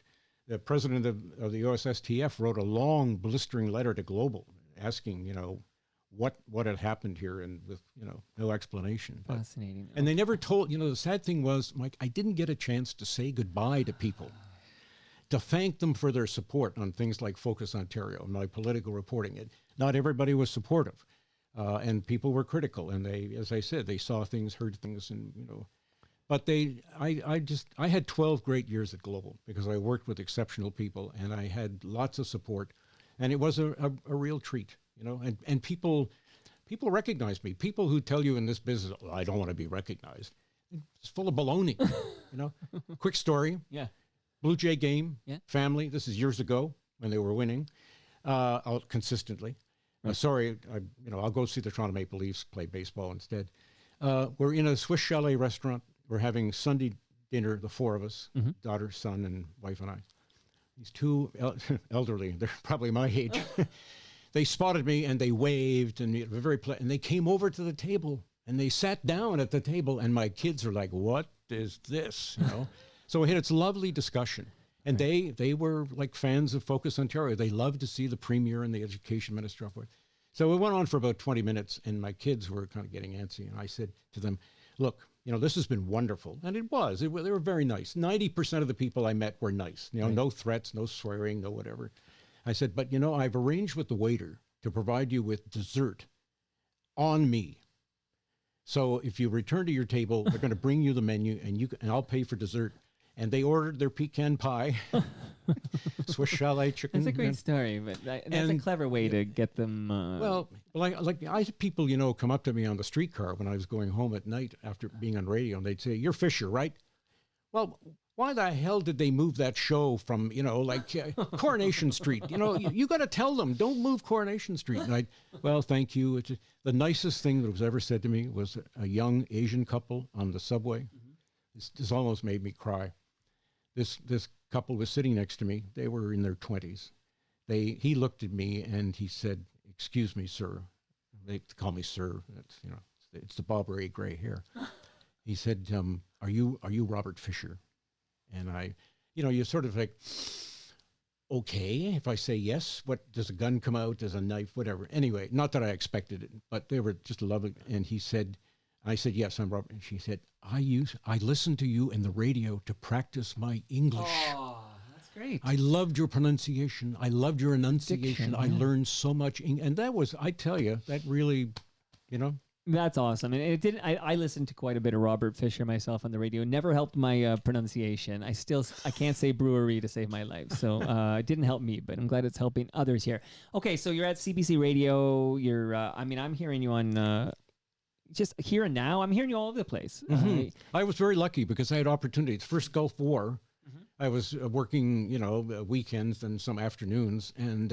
the president of the OSSTF wrote a long, blistering letter to Global asking, what had happened here, and with, no explanation. Fascinating. And they never told, the sad thing was, Mike, I didn't get a chance to say goodbye to people, to thank them for their support on things like Focus Ontario, my political reporting. Not everybody was supportive, and people were critical. And they, as I said, they saw things, heard things, and But I had 12 great years at Global because I worked with exceptional people, and I had lots of support, and it was a real treat, And people recognize me. People who tell you in this business, I don't want to be recognized. It's full of baloney, Quick story. Yeah. Blue Jay game, family. This is years ago when they were winning consistently. Right. Sorry, I'll go see the Toronto Maple Leafs play baseball instead. We're in a Swiss chalet restaurant. We're having Sunday dinner, the four of us, daughter, son, and wife and I. These two elderly, they're probably my age. They spotted me and they waved and and they came over to the table and they sat down at the table, and my kids are like, "What is this?" So we had this lovely discussion, and they were like fans of Focus Ontario. They loved to see the premier and the education minister. So it went on for about 20 minutes, and my kids were kind of getting antsy, and I said to them, "Look, this has been wonderful," and it was. They were very nice. 90% of the people I met were nice. No threats, no swearing, no whatever. I said, "But I've arranged with the waiter to provide you with dessert on me. So if you return to your table, they're going to bring you the menu, and I'll pay for dessert." And they ordered their pecan pie, Swiss chalet chicken. That's a great story, but that's a clever way to get them. I had people, come up to me on the streetcar when I was going home at night after being on radio, and they'd say, "You're Fisher, right?" Well, why the hell did they move that show from, Coronation Street? You got to tell them, don't move Coronation Street. And well, thank you. The nicest thing that was ever said to me was a young Asian couple on the subway. This almost made me cry. This couple was sitting next to me. They were in their 20s. He looked at me and he said, "Excuse me, sir." They call me sir. That's, it's the Bob Ray gray hair. He said, Are you Robert Fisher?" And you're sort of like, okay, if I say yes, what, does a gun come out? Does a knife, whatever. Anyway, not that I expected it, but they were just lovely. And I said, "Yes, I'm Robert." And she said, I listened to you in the radio to practice my English. Oh, that's great. I loved your pronunciation. I loved your enunciation. I learned so much. And that was, I tell you, that really, That's awesome. And it didn't. I listened to quite a bit of Robert Fisher myself on the radio. It never helped my pronunciation. I can't say brewery to save my life. So it didn't help me, but I'm glad it's helping others here. Okay, so you're at CBC Radio. You're. I'm hearing you on. Just here and now, I'm hearing you all over the place. I was very lucky because I had opportunities. First Gulf War, I was working, weekends and some afternoons, and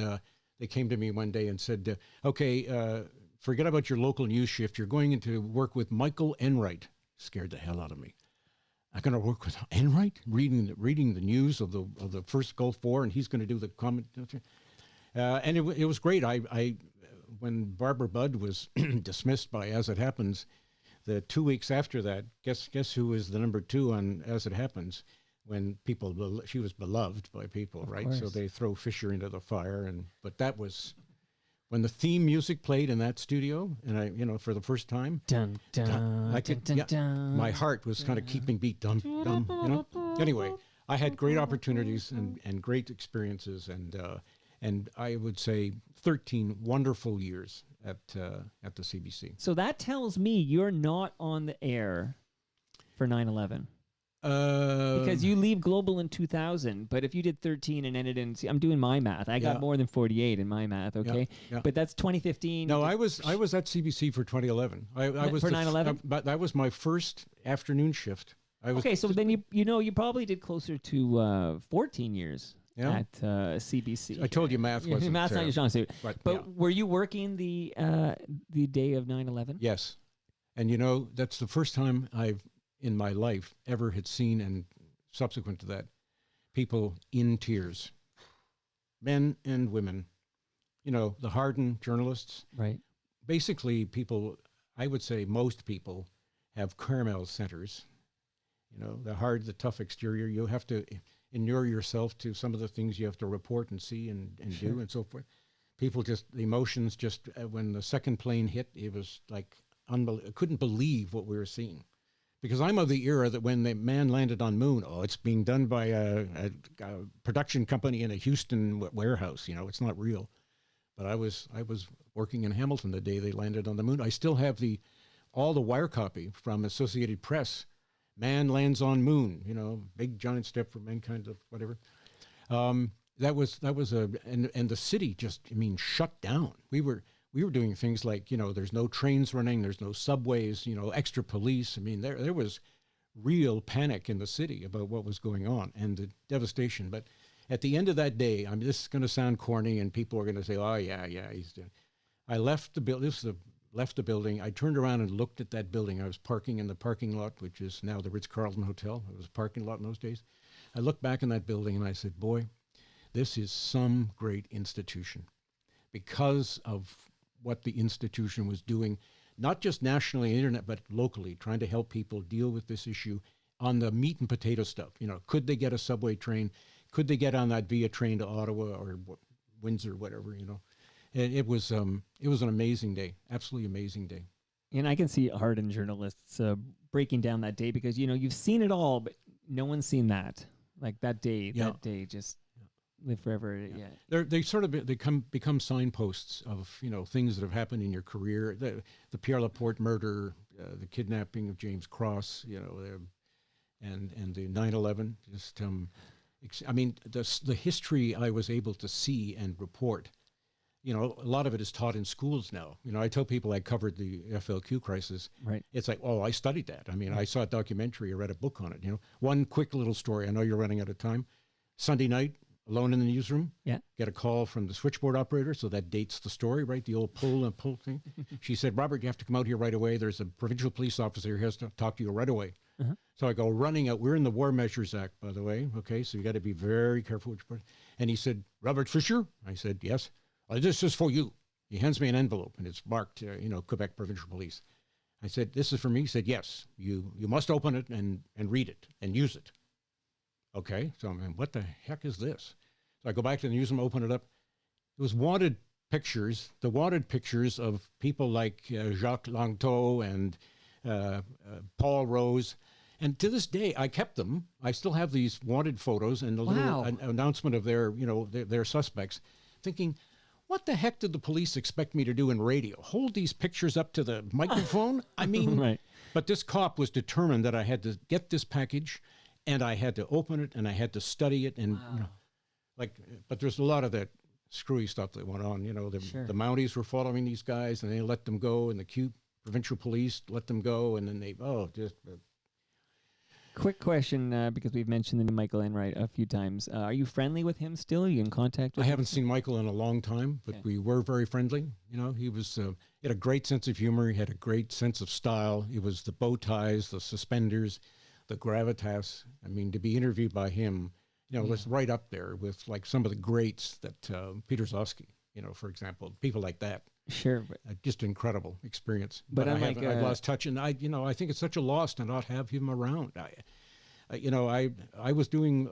they came to me one day and said, "Okay, forget about your local news shift. You're going into work with Michael Enright." Scared the hell out of me. I'm going to work with Enright, reading the news of the First Gulf War, and he's going to do the comment. And it was great. When Barbara Budd was dismissed by As It Happens, the 2 weeks after that, guess who was the number 2 on As It Happens? When she was beloved by people, right? So they throw Fisher into the fire, but that was when the theme music played in that studio, and I, for the first time, dun, dun, my heart was kind of keeping beat, dum dum, Anyway, I had great opportunities and great experiences, and I would say 13 wonderful years at the CBC. So that tells me you're not on the air for 9/11. Because you leave Global in 2000, but if you did 13 and ended in, see, I'm doing my math. I got more than 48 in my math, okay? Yeah. But that's 2015. No, I was at CBC for 2011. I was for 9/11, but that was my first afternoon shift. Okay, so then you probably did closer to 14 years at CBC. I told you math wasn't math's not your strong suit. But were you working the day of 9/11? Yes, and that's the first time I've in my life ever had seen, and subsequent to that, people in tears, men and women, the hardened journalists. Right. Basically, people, I would say most people have caramel centers, the hard, the tough exterior. You have to inure yourself to some of the things you have to report and see and do and so forth. People just, the emotions just, when the second plane hit, it was like, I couldn't believe what we were seeing. Because I'm of the era that when the man landed on moon, it's being done by a production company in a Houston warehouse. It's not real. But I was working in Hamilton the day they landed on the moon. I still have all the wire copy from Associated Press. Man lands on moon. Big giant step for mankind, whatever. That was and the city just shut down. We were doing things like, there's no trains running, there's no subways, extra police. There was real panic in the city about what was going on and the devastation. But at the end of that day, this is going to sound corny and people are going to say, oh, yeah, he's dead. I left the building. I turned around and looked at that building. I was parking in the parking lot, which is now the Ritz-Carlton Hotel. It was a parking lot in those days. I looked back in that building and I said, boy, this is some great institution because of what the institution was doing, not just nationally and internet, but locally, trying to help people deal with this issue on the meat and potato stuff. Could they get a subway train? Could they get on that via train to Ottawa or Windsor, whatever, And it was an amazing day, absolutely amazing day. And I can see hardened journalists breaking down that day because, you've seen it all, but no one's seen that. Like that day just live forever. Yeah. They sort of become signposts of things that have happened in your career. The Pierre Laporte murder, the kidnapping of James Cross, and the 9/11. Just the history I was able to see and report. A lot of it is taught in schools now. I tell people I covered the FLQ crisis. Right. It's like, I studied that. I saw a documentary, I read a book on it. One quick little story. I know you're running out of time. Sunday night. Alone in the newsroom, get a call from the switchboard operator, so that dates the story, right? The old pull thing. She said, Robert, you have to come out here right away. There's a provincial police officer here, has to talk to you right away. So I go running out. We're in the War Measures Act, by the way, okay? So you got to be very careful. And he said, Robert Fisher? I said, yes. This is for you. He hands me an envelope, and it's marked, Quebec Provincial Police. I said, this is for me? He said, yes. You must open it and read it and use it. Okay, so what the heck is this? So I go back to the newsroom, open it up. It was wanted pictures, the wanted pictures of people like Jacques Langteau and Paul Rose. And to this day, I kept them. I still have these wanted photos and the little announcement of their suspects, thinking, what the heck did the police expect me to do in radio? Hold these pictures up to the microphone? Right. But this cop was determined that I had to get this package and I had to open it and I had to study it. And, but there's a lot of that screwy stuff that went on. The Mounties were following these guys and they let them go, and the cute provincial police let them go. And then Quick question, because we've mentioned the name Michael Enright a few times. Are you friendly with him still? Are you in contact with him? I haven't seen Michael in a long time, but we were very friendly. He was, he had a great sense of humor. He had a great sense of style. It was the bow ties, the suspenders, the gravitas. To be interviewed by him, was right up there with like some of the greats that Peter Zofsky, for example, people like that. Sure. Just incredible experience. But I've lost touch, and I think it's such a loss to not have him around. I was doing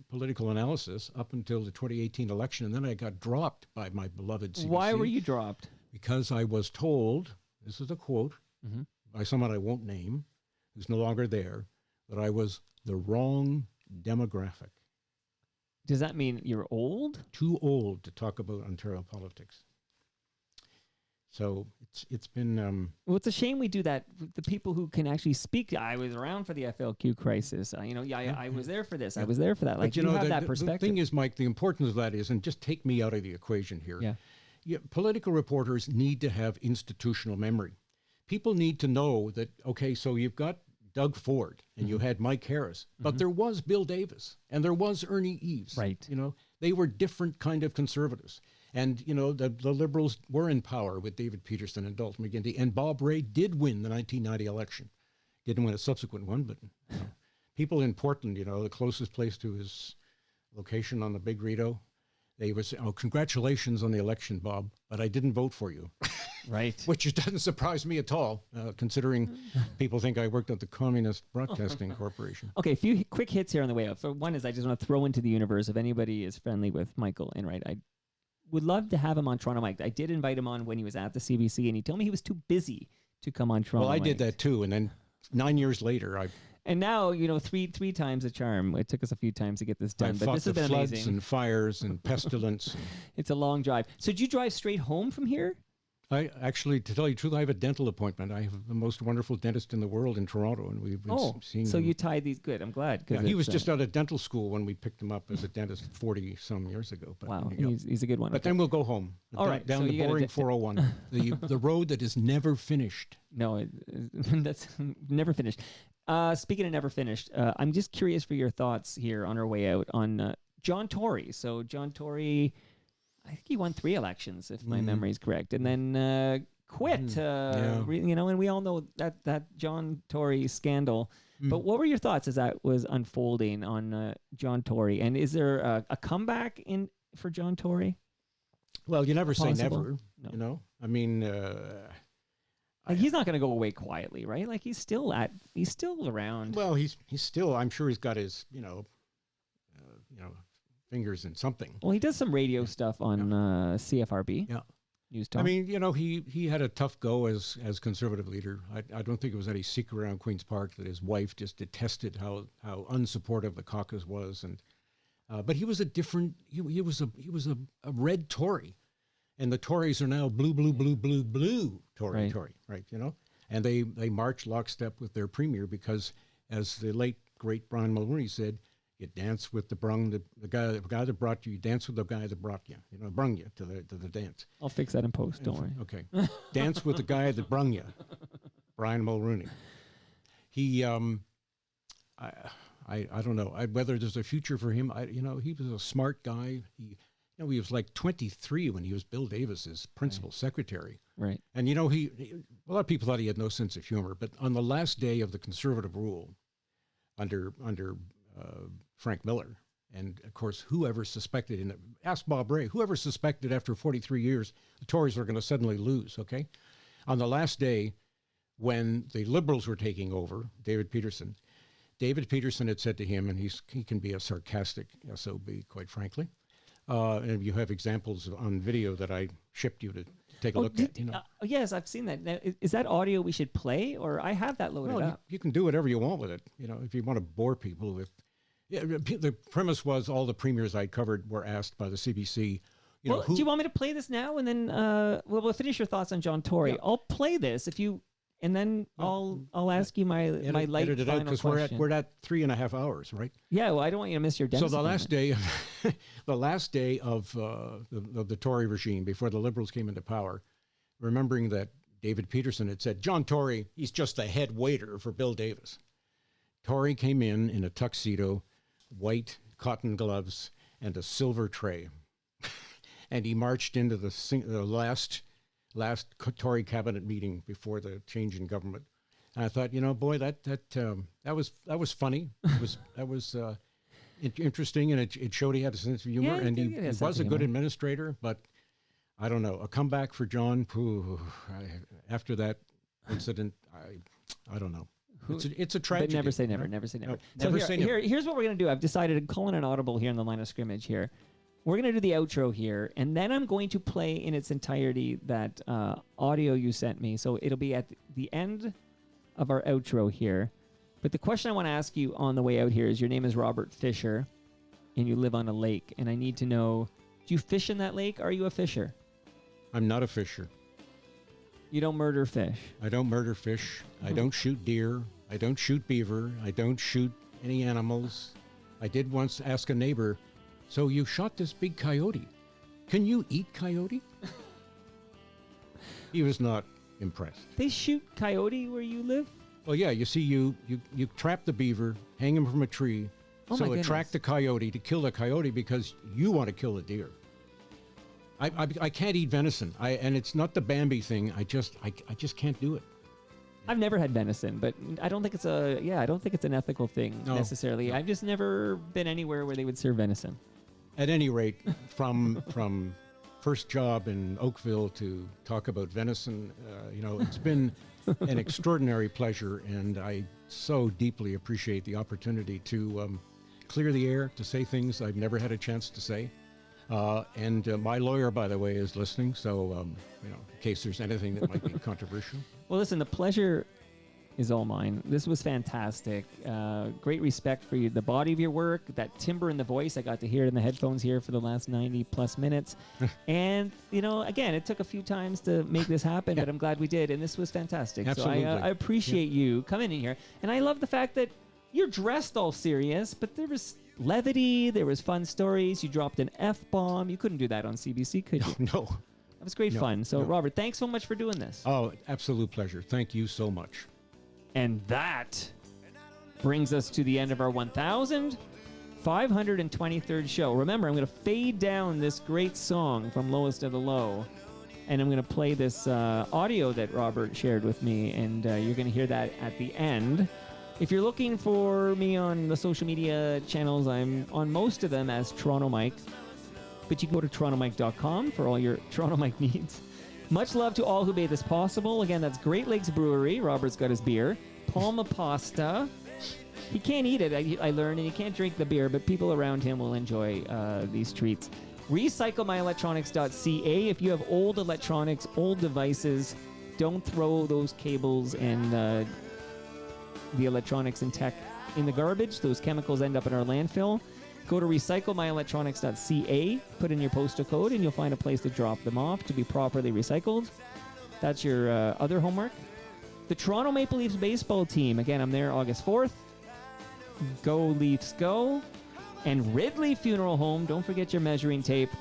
political analysis up until the 2018 election, and then I got dropped by my beloved CBC. Why were you dropped? Because I was told, this is a quote, by someone I won't name, who's no longer there, that I was the wrong demographic. Does that mean you're old? Too old to talk about Ontario politics. So it's been. Well, it's a shame we do that. The people who can actually speak. I was around for the FLQ crisis. I was there for this. I was there for that. Like, but you know, have that the perspective. thing is, Mike, the importance of that is, and just take me out of the equation here. Yeah, political reporters need to have institutional memory. People need to know that, okay, so you've got Doug Ford and you had Mike Harris, but there was Bill Davis and there was Ernie Eves. Right. You know, they were different kind of conservatives. And, you know, the Liberals were in power with David Peterson and Dalton McGuinty. And Bob Rae did win the 1990 election. Didn't win a subsequent one, but you know, people in Portland, you know, the closest place to his location on the Big Rito, they would say, oh, congratulations on the election, Bob, but I didn't vote for you. Right. Which doesn't surprise me at all, considering people think I worked at the Communist Broadcasting Corporation. Okay, a few quick hits here on the way up. So one is I just want to throw into the universe, if anybody is friendly with Michael Enright, I would love to have him on Toronto Mike. I did invite him on when he was at the CBC, and he told me he was too busy to come on Toronto Well, I Mike. did that too, and then 9 years later, And now, you know, three times a charm. It took us a few times to get this done, but fought this has the been floods amazing. and fires and pestilence. It's a long drive. So did you drive straight home from here? I actually, to tell you the truth, I have a dental appointment. I have the most wonderful dentist in the world in Toronto, and we've been seeing so him. you tied these good. I'm glad. Yeah, he was just out of dental school when we picked him up as a dentist 40-some years ago. But wow, you know. he's a good one. But then we'll go home. All right, Down so the you gotta boring 401, the road that is never finished. No, that's never finished. Speaking of never finished, I'm just curious for your thoughts here on our way out on John Tory. So John Tory, I think he won 3 elections, if my memory is correct, and then quit. You know, and we all know that John Tory scandal. But what were your thoughts as that was unfolding on John Tory? And is there a comeback for John Tory? Well, you never say Possible? never. No. You know, I mean, Like, he's not going to go away quietly, right? Like, he's still around. well, he's still. I'm sure he's got his fingers in something. Well, he does some radio stuff on CFRB. Yeah. News Talk. I mean, you know, he had a tough go as conservative leader. I don't think it was any secret around Queen's Park that his wife just detested how unsupportive the caucus was, and but he was a different. He was a red Tory, and the Tories are now blue Tory, Right. Tory, right? You know, and they march lockstep with their premier because, as the late great Brian Mulroney said, you dance with the guy that brought you. You dance with the guy that brought you. You know, brung you to the dance. I'll fix that in post. Don't worry. Okay, dance with the guy that brung you, Brian Mulroney. He, I don't know whether there's a future for him. He was a smart guy. He was like 23 when he was Bill Davis's principal secretary. Right. And a lot of people thought he had no sense of humor. But on the last day of the Conservative rule, under Frank Miller, and of course, whoever suspected, ask Bob Rae, whoever suspected after 43 years the Tories were going to suddenly lose. Okay, on the last day when the Liberals were taking over, David Peterson had said to him, and he can be a sarcastic SOB, quite frankly. And you have examples on video that I shipped you to take a look at. Yes, I've seen that. Now, is that audio we should play, or I have that loaded up? You can do whatever you want with it. If you want to bore people with. Yeah, the premise was all the premiers I covered were asked by the CBC. Do you want me to play this now, and then we'll finish your thoughts on John Tory? Yeah. I'll play this and then I'll ask you my light edit it final out because question. we're at 3.5 hours, right? Yeah, well, I don't want you to miss your dentist. So the last day of the Tory regime before the Liberals came into power, remembering that David Peterson had said, John Tory, he's just the head waiter for Bill Davis. Tory came in a tuxedo, white cotton gloves, and a silver tray. And he marched into the last Tory cabinet meeting before the change in government. And I thought, boy, that was funny. That was interesting, and it showed he had a sense of humor, and he was a good administrator. But I don't know, a comeback for John. After that incident, I don't know. It's a tragedy. But never say never. Never say never. Never say never. Here's what we're going to do. I've decided to call in an audible here in the line of scrimmage here. We're going to do the outro here, and then I'm going to play in its entirety that audio you sent me. So it'll be at the end of our outro here. But the question I want to ask you on the way out here is, your name is Robert Fisher, and you live on a lake, and I need to know, do you fish in that lake? Are you a fisher? I'm not a fisher. You don't murder fish? I don't murder fish. I don't shoot deer. I don't shoot beaver. I don't shoot any animals. I did once ask a neighbor, so you shot this big coyote. Can you eat coyote? He was not impressed. They shoot coyote where you live? Well, yeah, you see, you trap the beaver, hang him from a tree, Oh my so goodness. attract the coyote to kill the coyote because you want to kill the deer. I can't eat venison, and it's not the Bambi thing. I just can't do it. I've never had venison, but I don't think it's an ethical thing necessarily. No. I've just never been anywhere where they would serve venison. At any rate, from first job in Oakville to talk about venison, it's been an extraordinary pleasure, and I so deeply appreciate the opportunity to clear the air, to say things I've never had a chance to say. And my lawyer, by the way, is listening, so in case there's anything that might be controversial. Well, listen, the pleasure is all mine. This was fantastic. Great respect for you, the body of your work, that timbre in the voice. I got to hear it in the headphones here for the last 90 plus minutes. And, again, it took a few times to make this happen, but I'm glad we did. And this was fantastic. Absolutely. So I appreciate you coming in here. And I love the fact that you're dressed all serious, but there was levity, there was fun stories. You dropped an F-bomb. You couldn't do that on CBC, could you? No. That was great fun. So, Robert, thanks so much for doing this. Oh, absolute pleasure. Thank you so much. And that brings us to the end of our 1,523rd show. Remember, I'm going to fade down this great song from Lowest of the Low, and I'm going to play this audio that Robert shared with me, and you're going to hear that at the end. If you're looking for me on the social media channels, I'm on most of them as Toronto Mike, but you can go to torontomike.com for all your Toronto Mike needs. Much love to all who made this possible. Again, that's Great Lakes Brewery. Robert's got his beer. Palma Pasta. He can't eat it, I learned, and he can't drink the beer, but people around him will enjoy these treats. RecycleMyElectronics.ca. If you have old electronics, old devices, don't throw those cables and the electronics and tech in the garbage. Those chemicals end up in our landfill. Go to recyclemyelectronics.ca, put in your postal code, and you'll find a place to drop them off to be properly recycled. That's your other homework. The Toronto Maple Leafs baseball team. Again, I'm there August 4th. Go Leafs go. And Ridley Funeral Home. Don't forget your measuring tape.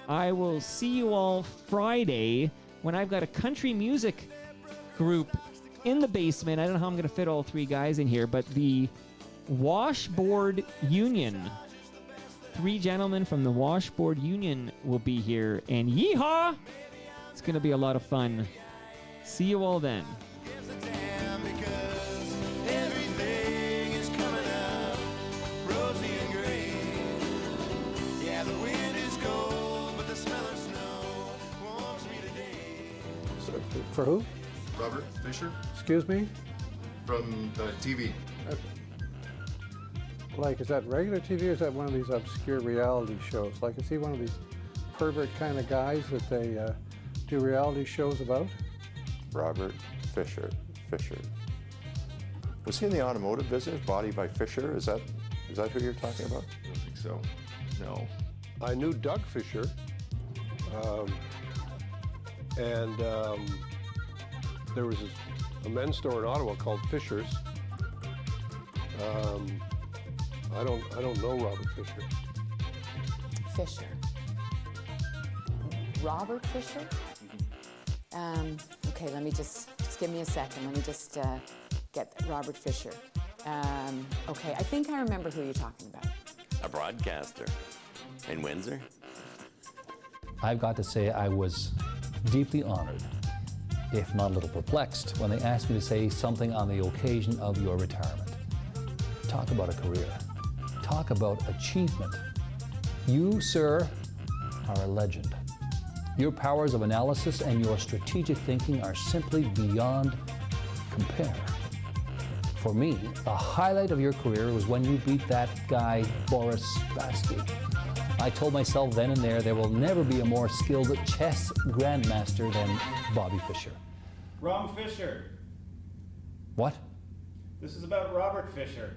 I will see you all Friday when I've got a country music group in the basement. I don't know how I'm going to fit all three guys in here, but the Washboard Union. 3 gentlemen from the Washboard Union will be here, and yeehaw! It's going to be a lot of fun. See you all then. For who? Robert Fisher Excuse me? from the TV. Like, is that regular TV or is that one of these obscure reality shows? Like, is he one of these pervert kind of guys that they do reality shows about? Robert Fisher. Was he in the automotive business? Body by Fisher? Is that who you're talking about? I don't think so. No. I knew Doug Fisher, and there was a men's store in Ottawa called Fisher's. I don't know Robert Fisher. Fisher. Robert Fisher? Okay, let me just give me a second. Let me just get Robert Fisher. Okay, I think I remember who you're talking about. A broadcaster in Windsor. I've got to say I was deeply honored, if not a little perplexed, when they asked me to say something on the occasion of your retirement. Talk about a career. Talk about achievement. You, sir, are a legend. Your powers of analysis and your strategic thinking are simply beyond compare. For me, the highlight of your career was when you beat that guy, Boris Spassky. I told myself then and there will never be a more skilled chess grandmaster than Bobby Fischer. Wrong Fisher. What? This is about Robert Fisher,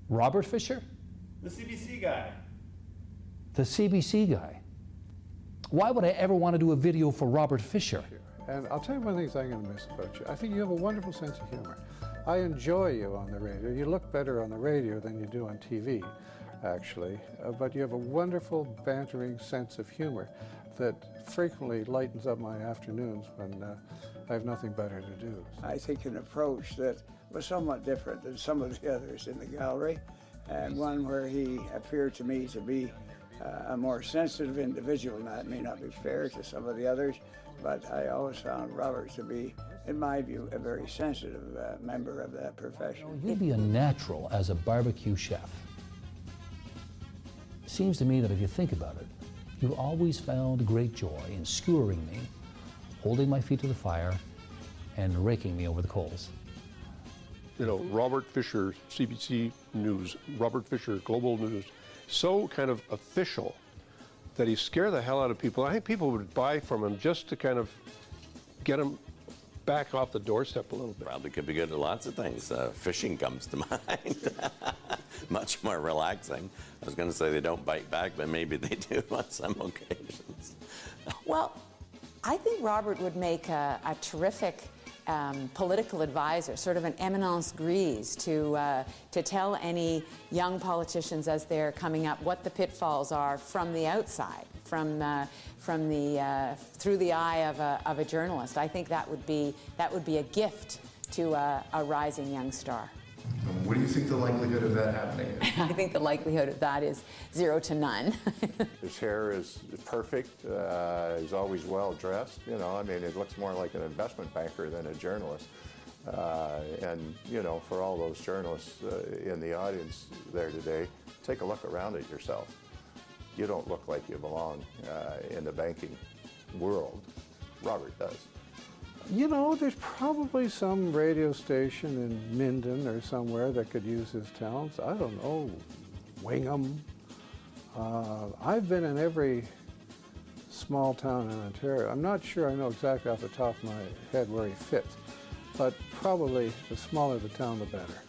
Robert Fisher? the CBC guy. The CBC guy. Why would I ever want to do a video for Robert Fisher? And I'll tell you one of the things I'm going to miss about you. I think you have a wonderful sense of humor. I enjoy you on the radio. You look better on the radio than you do on TV, actually. But you have a wonderful, bantering sense of humor that frequently lightens up my afternoons when I have nothing better to do. I think an approach that was somewhat different than some of the others in the gallery, and one where he appeared to me to be a more sensitive individual. Now, that may not be fair to some of the others, but I always found Robert to be, in my view, a very sensitive member of that profession. You'd be a natural as a barbecue chef. Seems to me that if you think about it, you always found great joy in skewering me, holding my feet to the fire, and raking me over the coals. You know, Robert Fisher, CBC News, Robert Fisher, Global News, so kind of official that he scared the hell out of people. I think people would buy from him just to kind of get him back off the doorstep a little bit. Probably could be good at lots of things. Fishing comes to mind. Much more relaxing. I was going to say they don't bite back, but maybe they do on some occasions. Well, I think Robert would make a terrific political advisor, sort of an eminence grise to tell any young politicians as they're coming up what the pitfalls are from the outside, through the eye of a journalist. I think that would be a gift to a rising young star. What do you think the likelihood of that happening is? I think the likelihood of that is 0 to none. His hair is perfect. He's always well dressed. You know, I mean, it looks more like an investment banker than a journalist. And, you know, for all those journalists in the audience there today, take a look around at yourself. You don't look like you belong in the banking world. Robert does. You know, there's probably some radio station in Minden or somewhere that could use his talents. I don't know, Wingham. I've been in every small town in Ontario. I'm not sure I know exactly off the top of my head where he fits, but probably the smaller the town, the better.